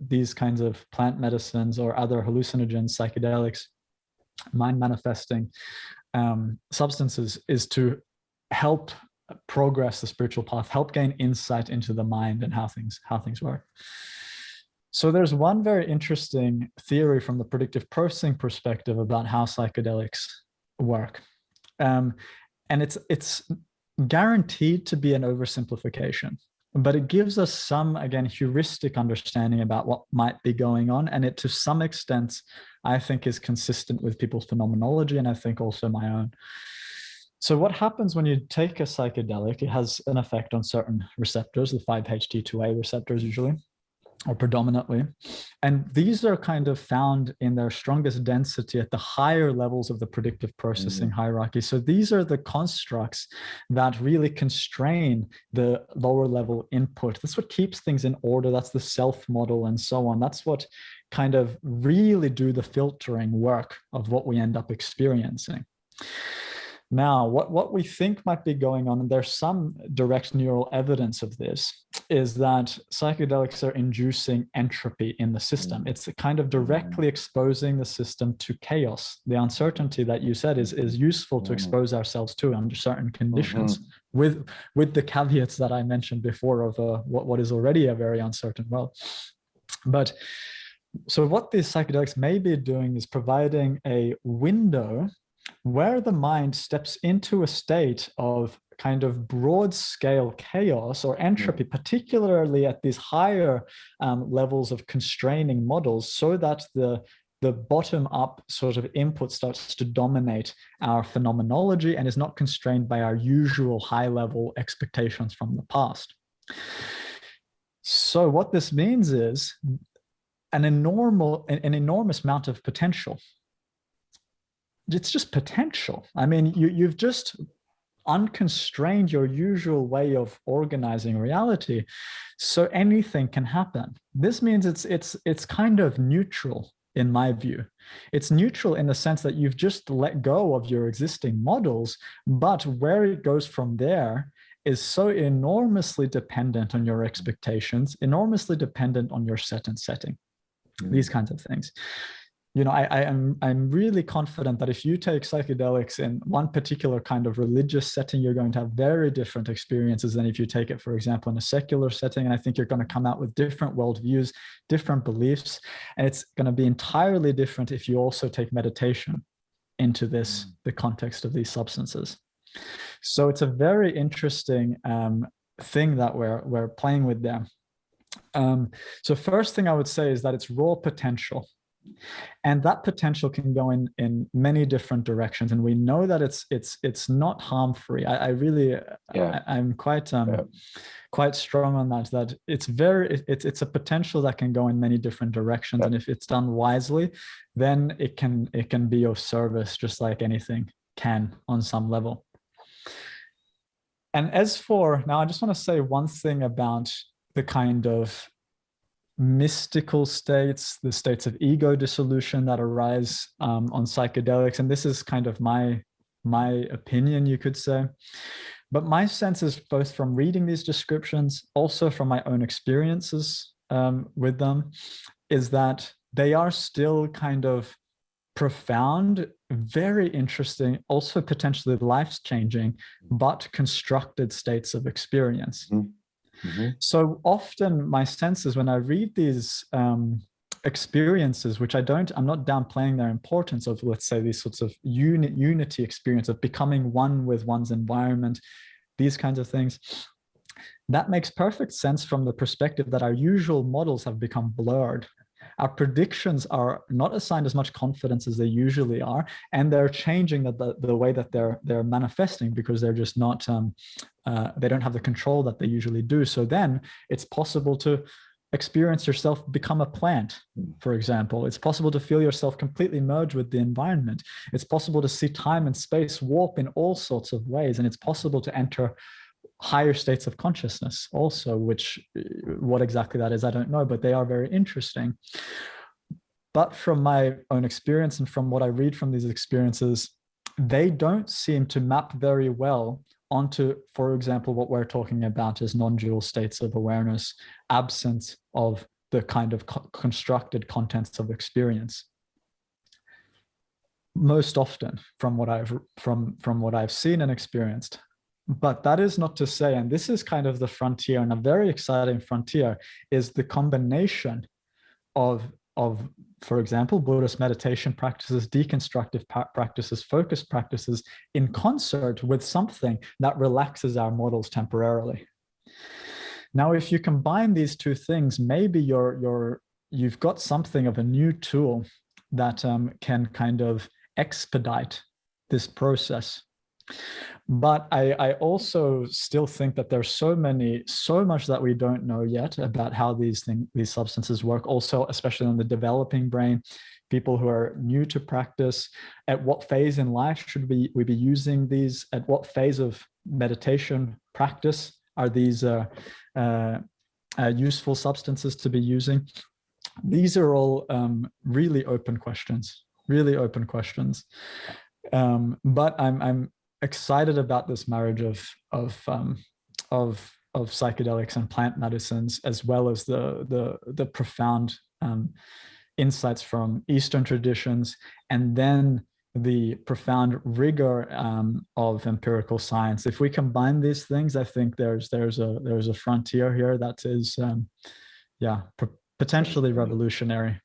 these kinds of plant medicines or other hallucinogens, psychedelics, mind manifesting substances, is to help progress the spiritual path, help gain insight into the mind and how things work. So there's one very interesting theory from the predictive processing perspective about how psychedelics work. And it's guaranteed to be an oversimplification, but it gives us some, again, heuristic understanding about what might be going on. And it, to some extent, I think, is consistent with people's phenomenology, and I think also my own. So what happens when you take a psychedelic, it has an effect on certain receptors, the 5-HT2A receptors usually, or predominantly. And these are kind of found in their strongest density at the higher levels of the predictive processing hierarchy. So these are the constructs that really constrain the lower level input. That's what keeps things in order. That's the self model and so on. That's what kind of really do the filtering work of what we end up experiencing. Now, what we think might be going on, and there's some direct neural evidence of this, is that psychedelics are inducing entropy in the system. It's kind of directly exposing the system to chaos. The uncertainty that you said is useful to expose ourselves to under certain conditions, with the caveats that I mentioned before of what is already a very uncertain world. But so what these psychedelics may be doing is providing a window where the mind steps into a state of kind of broad scale chaos or entropy, particularly at these higher levels of constraining models, so that the bottom up sort of input starts to dominate our phenomenology and is not constrained by our usual high level expectations from the past. So what this means is an enormous amount of potential. It's just potential. I mean, you've just unconstrained your usual way of organizing reality, so anything can happen. This means it's kind of neutral in my view. It's neutral in the sense that you've just let go of your existing models, but where it goes from there is so enormously dependent on your expectations, enormously dependent on your set and setting, these kinds of things. You know, I'm really confident that if you take psychedelics in one particular kind of religious setting, you're going to have very different experiences than if you take it, for example, in a secular setting. And I think you're going to come out with different worldviews, different beliefs, and it's going to be entirely different if you also take meditation into this, the context of these substances. So it's a very interesting thing that we're playing with there. So first thing I would say is that it's raw potential. And that potential can go in many different directions, and we know that it's not harm-free. I'm quite strong on that it's a potential that can go in many different directions, and if it's done wisely, then it can be of service, just like anything can on some level. And as for now, I just want to say one thing about the kind of mystical states, the states of ego dissolution that arise on psychedelics. And this is kind of my opinion, you could say. But my sense is, both from reading these descriptions, also from my own experiences with them, is that they are still kind of profound, very interesting, also potentially life-changing, but constructed states of experience. So often my sense is, when I read these experiences, which I'm not downplaying their importance of, let's say, these sorts of unity experience of becoming one with one's environment, these kinds of things, that makes perfect sense from the perspective that our usual models have become blurred. Our predictions are not assigned as much confidence as they usually are, and they're changing the way that they're manifesting, because they're just not, they don't have the control that they usually do. So then it's possible to experience yourself become a plant, for example. It's possible to feel yourself completely merge with the environment. It's possible to see time and space warp in all sorts of ways, and it's possible to enter higher states of consciousness also, which, what exactly that is, I don't know, but they are very interesting. But from my own experience and from what I read from these experiences, they don't seem to map very well onto, for example, what we're talking about as non-dual states of awareness, absence of the kind of constructed contents of experience. Most often, from what I've seen and experienced. But that is not to say, and this is kind of the frontier, and a very exciting frontier, is the combination of, for example, Buddhist meditation practices, deconstructive practices, focused practices, in concert with something that relaxes our models temporarily. Now, if you combine these two things, maybe you've got something of a new tool that can kind of expedite this process. But I also still think that there's so much that we don't know yet about how these substances work. Also, especially on the developing brain, people who are new to practice, at what phase in life should we be using these? At what phase of meditation practice are these useful substances to be using? These are all really open questions. But I'm excited about this marriage of psychedelics and plant medicines, as well as the profound insights from Eastern traditions, and then the profound rigor of empirical science. If we combine these things, I think there's a frontier here that is potentially revolutionary.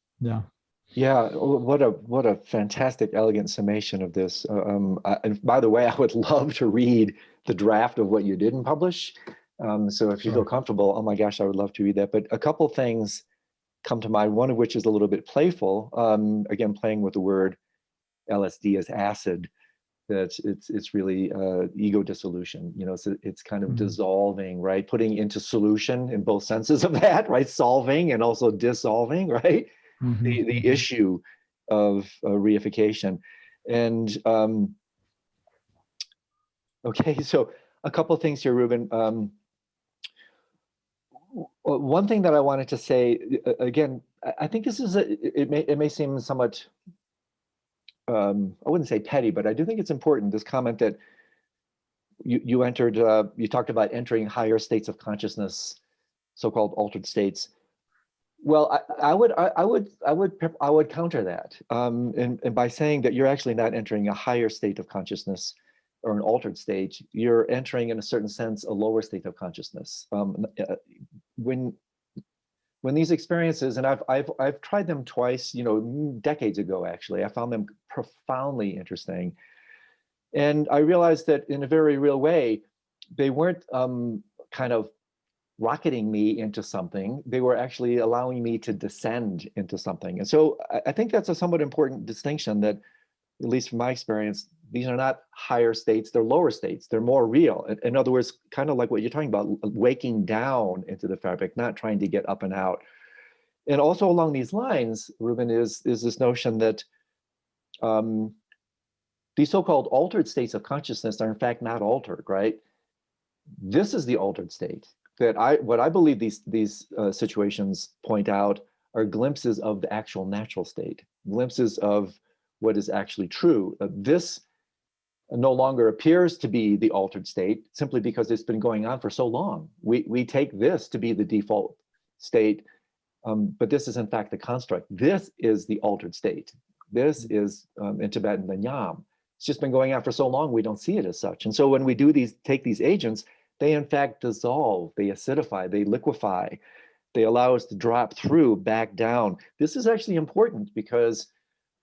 Yeah, what a fantastic, elegant summation of this. And by the way, I would love to read the draft of what you didn't publish. So if you feel comfortable, oh my gosh, I would love to read that. But a couple things come to mind, one of which is a little bit playful. Again, playing with the word LSD as acid. that it's really ego dissolution. You know, so it's kind of dissolving, right? Putting into solution in both senses of that, right? Solving and also dissolving, right? The issue of reification. And okay, so a couple of things here, Ruben. One thing that I wanted to say, again, I think this is it may seem somewhat, I wouldn't say petty, but I do think it's important, this comment that you entered, you talked about entering higher states of consciousness, so-called altered states. Well, I would counter that, and by saying that you're actually not entering a higher state of consciousness or an altered state. You're entering, in a certain sense, a lower state of consciousness. When these experiences, and I've tried them twice, you know, decades ago, actually, I found them profoundly interesting. And I realized that in a very real way, they weren't kind of rocketing me into something. They were actually allowing me to descend into something. And so I think that's a somewhat important distinction, that, at least from my experience, these are not higher states, they're lower states. They're more real. In other words, kind of like what you're talking about, waking down into the fabric, not trying to get up and out. And also along these lines, Ruben, is this notion that these so-called altered states of consciousness are in fact not altered, right? This is the altered state. That what I believe these situations point out are glimpses of the actual natural state, glimpses of what is actually true. This no longer appears to be the altered state simply because it's been going on for so long. We take this to be the default state, but this is in fact the construct. This is the altered state. This is, in Tibetan, the nyam. It's just been going on for so long, we don't see it as such. And so when we do take these agents, they in fact dissolve, they acidify, they liquefy, they allow us to drop through, back down. This is actually important, because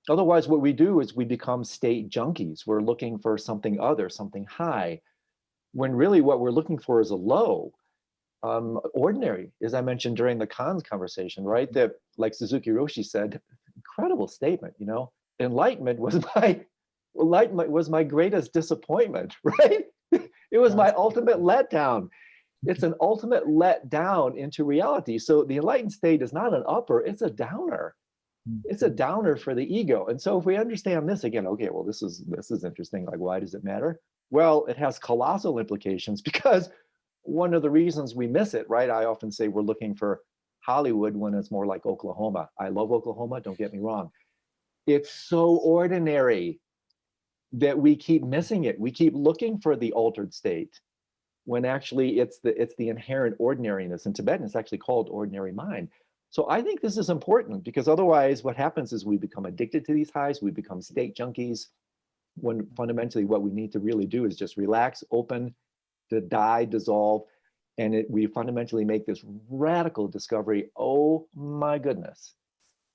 otherwise what we do is we become state junkies. We're looking for something other, something high, when really what we're looking for is a low, ordinary, as I mentioned during the Khan's conversation, right? That, like Suzuki Roshi said, incredible statement, you know, enlightenment was my greatest disappointment, right? It was my ultimate letdown. It's an ultimate letdown into reality. So the enlightened state is not an upper, it's a downer. It's a downer for the ego. And so if we understand this again, okay, well, this is interesting. Like, why does it matter? Well, it has colossal implications, because one of the reasons we miss it, right? I often say we're looking for Hollywood when it's more like Oklahoma. I love Oklahoma, don't get me wrong. It's so ordinary that we keep missing it. We keep looking for the altered state, when actually it's the inherent ordinariness. In Tibetan, it's actually called ordinary mind. So I think this is important, because otherwise what happens is we become addicted to these highs, we become state junkies, when fundamentally what we need to really do is just relax, open, to die, dissolve, and we fundamentally make this radical discovery. Oh my goodness,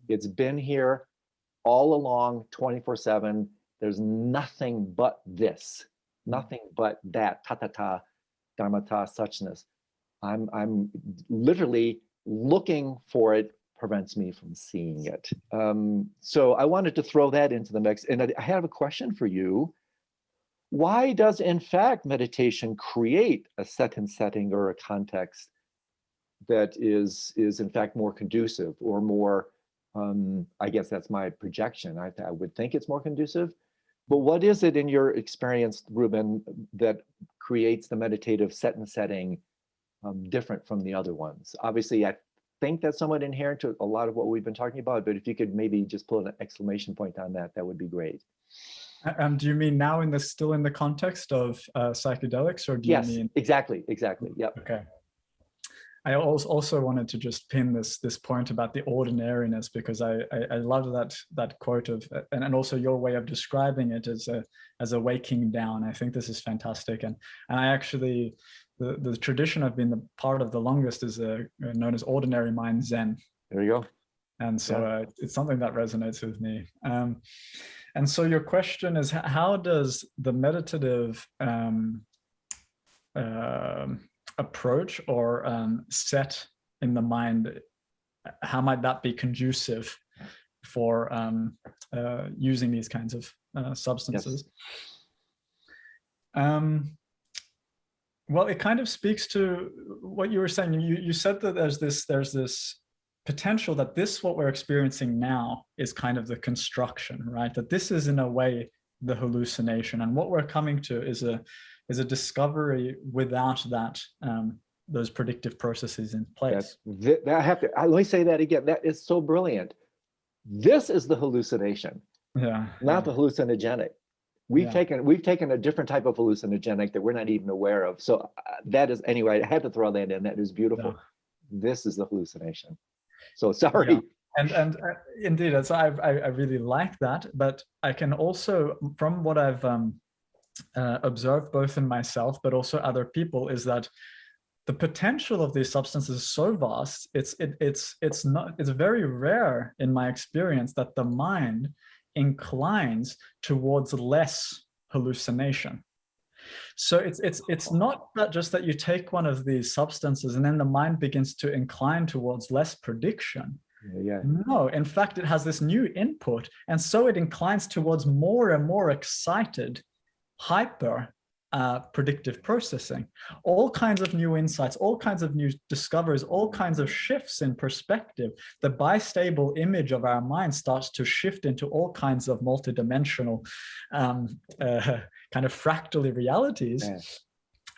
it's been here all along, 24/7. There's nothing but this, nothing but that, ta-ta-ta, dharmata, suchness. I'm literally looking for it, prevents me from seeing it. So I wanted to throw that into the mix. And I have a question for you. Why does, in fact, meditation create a setting or a context that is in fact more conducive, or more, I guess that's my projection. I would think it's more conducive. But what is it in your experience, Ruben, that creates the meditative setting different from the other ones? Obviously, I think that's somewhat inherent to a lot of what we've been talking about, but if you could maybe just put an exclamation point on that, that would be great. Do you mean now still in the context of psychedelics, or do you mean? Exactly, yep. Okay. I also wanted to just pin this point about the ordinariness, because I love that quote of, and also your way of describing it as a waking down. I think this is fantastic, and I actually, the tradition I've been the part of the longest is known as ordinary mind Zen. There you go. And so it's something that resonates with me. And so your question is, how does the meditative approach or set in the mind, how might that be conducive for using these kinds of substances? Well, it kind of speaks to what you were saying. You said that there's this potential that what we're experiencing now is kind of the construction, right? That this is in a way the hallucination, and what we're coming to is a discovery without that those predictive processes in place. Let me say that again. That is so brilliant. This is the hallucination, not the hallucinogenic. We've taken a different type of hallucinogenic that we're not even aware of. So that is, anyway, I had to throw that in. That is beautiful. This is the hallucination. So sorry. And indeed, so I really like that. But I can also, from what I've observed both in myself, but also other people, is that the potential of these substances is so vast. It's very rare in my experience that the mind inclines towards less hallucination. So it's not that just that you take one of these substances and then the mind begins to incline towards less prediction. No, in fact, it has this new input, and so it inclines towards more and more excited, hyper predictive processing, all kinds of new insights, all kinds of new discoveries, all kinds of shifts in perspective. The bistable image of our mind starts to shift into all kinds of multidimensional kind of fractally realities.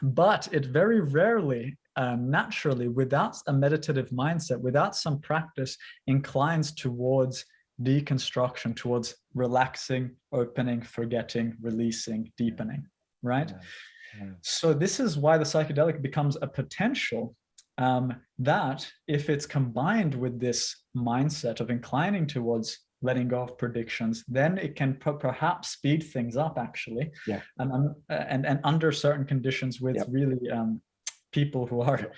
But it very rarely, naturally, without a meditative mindset, without some practice, inclines towards deconstruction, towards relaxing, opening, forgetting, releasing, deepening. Right? So this is why the psychedelic becomes a potential that, if it's combined with this mindset of inclining towards letting go of predictions, then it can perhaps speed things up, actually. And under certain conditions with really people who are,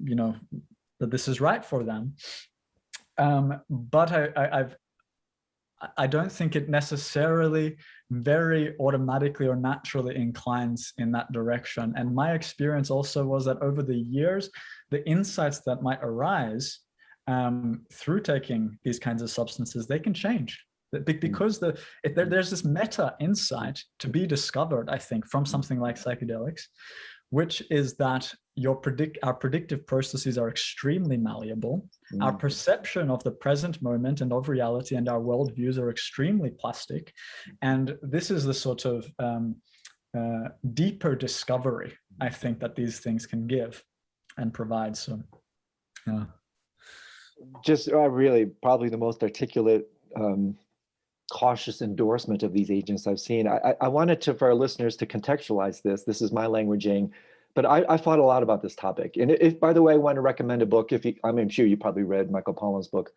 you know, that this is right for them. But I don't think it necessarily very automatically or naturally inclines in that direction. And my experience also was that over the years, the insights that might arise through taking these kinds of substances, they can change. Because there's this meta insight to be discovered, I think, from something like psychedelics, which is that our predictive processes are extremely malleable. Our perception of the present moment and of reality and our worldviews are extremely plastic. And this is the sort of deeper discovery, I think, that these things can give and provide. So, just really probably the most articulate, cautious endorsement of these agents I've seen. I wanted to, for our listeners, to contextualize this. This is my languaging. But I thought a lot about this topic. And if, by the way, I want to recommend a book. I'm sure you probably read Michael Pollan's book,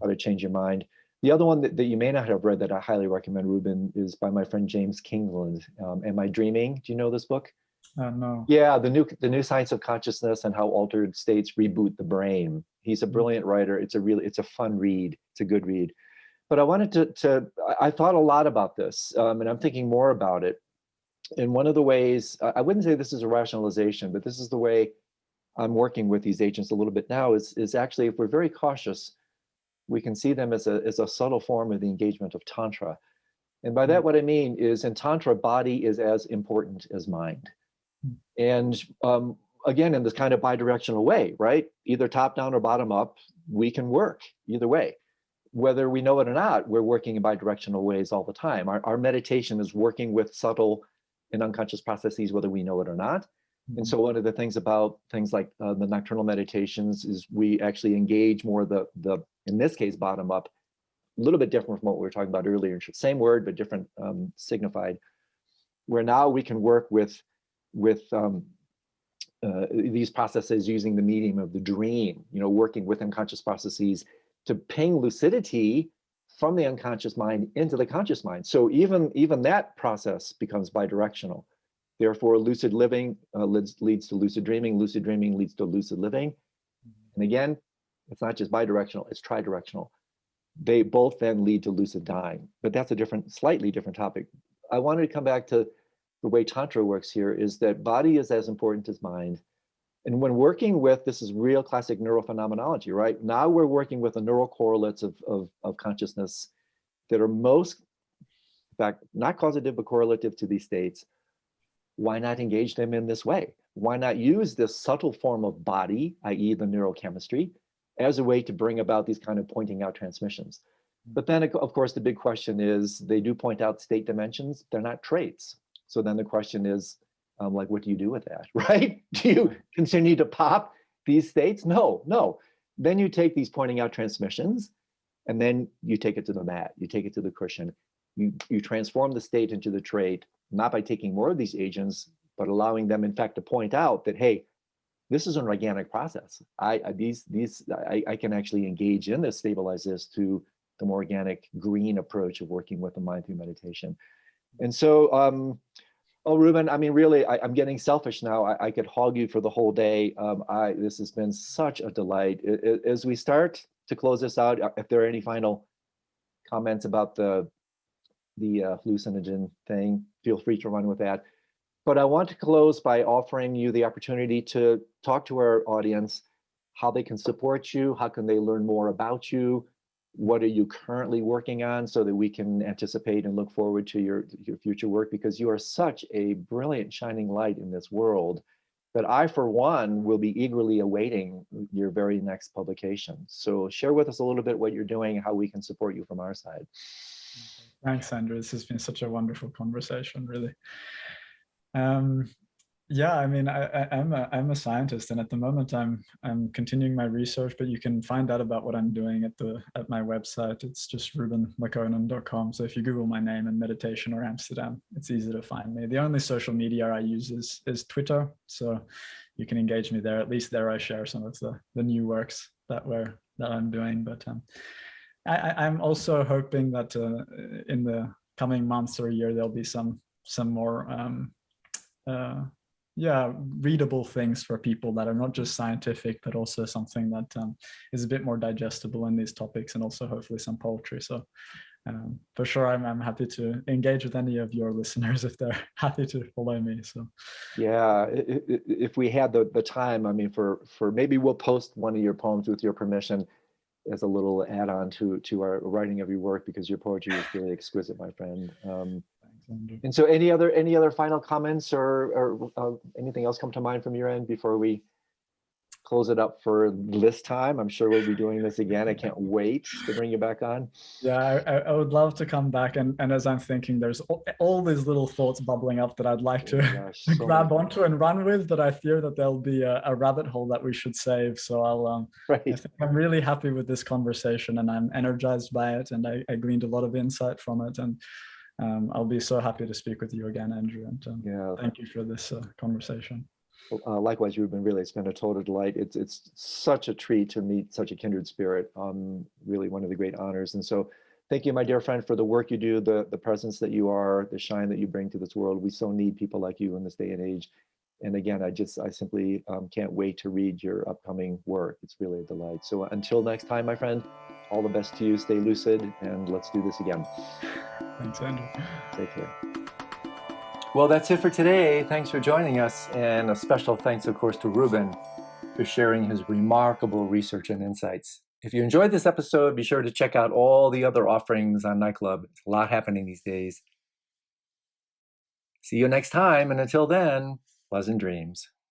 How to Change Your Mind. The other one that you may not have read that I highly recommend, Ruben, is by my friend James Kingland. Am I Dreaming? Do you know this book? No. Yeah, the new science of consciousness and how altered states reboot the brain. He's a brilliant writer. It's a fun read. It's a good read. But I wanted I thought a lot about this, and I'm thinking more about it. And one of the ways, I wouldn't say this is a rationalization, but this is the way I'm working with these agents a little bit now, is actually, if we're very cautious, we can see them as a subtle form of the engagement of Tantra. And by that, what I mean is, in Tantra, body is as important as mind. And again, in this kind of bidirectional way, right? Either top down or bottom up, we can work either way. Whether we know it or not, we're working in bidirectional ways all the time. Our meditation is working with subtle and unconscious processes, whether we know it or not. And so one of the things about things like the Nocturnal Meditations is we actually engage more the in this case, bottom up, a little bit different from what we were talking about earlier. Same word, but different signified, where now we can work with these processes using the medium of the dream, working with unconscious processes to ping lucidity from the unconscious mind into the conscious mind. So even that process becomes bidirectional. Therefore, lucid living leads to lucid dreaming leads to lucid living. And again, it's not just bidirectional, it's tridirectional. They both then lead to lucid dying, but that's a slightly different topic. I wanted to come back to the way Tantra works here, is that body is as important as mind. And when working with, this is real classic neurophenomenology, right? Now we're working with the neural correlates of consciousness that are most fact, not causative, but correlative to these states, why not engage them in this way? Why not use this subtle form of body, i.e. the neurochemistry, as a way to bring about these kind of pointing out transmissions? But then, of course, the big question is, they do point out state dimensions. They're not traits. So then the question is, like, what do you do with that, right? Do you continue to pop these states? No, no. Then you take these pointing out transmissions, and then you take it to the mat. You take it to the cushion. You transform the state into the trait, not by taking more of these agents, but allowing them, in fact, to point out that, hey, this is an organic process. I can actually engage in this, stabilize this to the more organic green approach of working with the mind through meditation. And so, oh, Ruben, I mean, really, I'm getting selfish now. I could hog you for the whole day. This has been such a delight. As we start to close this out, if there are any final comments about the hallucinogen thing, feel free to run with that. But I want to close by offering you the opportunity to talk to our audience, how they can support you, how can they learn more about you, what are you currently working on, so that we can anticipate and look forward to your future work, because you are such a brilliant shining light in this world that I, for one, will be eagerly awaiting your very next publication. So share with us a little bit what you're doing, how we can support you from our side. Thanks, Andrew. This has been such a wonderful conversation, really. Yeah, I mean, I'm a scientist, and at the moment I'm continuing my research. But you can find out about what I'm doing at my website. It's just rubenlaukkonen.com. So if you Google my name and meditation or Amsterdam, it's easy to find me. The only social media I use is Twitter, so you can engage me there. At least there I share some of the new works that I'm doing. But I'm also hoping that in the coming months or a year there'll be some more readable things for people that are not just scientific, but also something that is a bit more digestible in these topics, and also hopefully some poetry. So for sure, I'm happy to engage with any of your listeners if they're happy to follow me. So yeah, if we had the time, I mean, for maybe we'll post one of your poems with your permission as a little add-on to our writing of your work, because your poetry is really exquisite, my friend. And so any other final comments or anything else come to mind from your end before we close it up for this time? I'm sure we'll be doing this again. I can't wait to bring you back on. Yeah, I would love to come back. And as I'm thinking, there's all these little thoughts bubbling up that I'd like to grab onto and run with, but I fear that there'll be a rabbit hole that we should save. So I think I'm really happy with this conversation, and I'm energized by it, and I gleaned a lot of insight from it. And I'll be so happy to speak with you again, Andrew. And thank you for this conversation. Likewise, Ruben, really, it's been a total delight. It's such a treat to meet such a kindred spirit. Really one of the great honors. And so thank you, my dear friend, for the work you do, the presence that you are, the shine that you bring to this world. We so need people like you in this day and age. And again, I simply can't wait to read your upcoming work. It's really a delight. So until next time, my friend, all the best to you. Stay lucid, and let's do this again. Thanks, Andrew. Take care. Well, that's it for today. Thanks for joining us. And a special thanks, of course, to Ruben for sharing his remarkable research and insights. If you enjoyed this episode, be sure to check out all the other offerings on Nightclub. There's a lot happening these days. See you next time. And until then, pleasant dreams.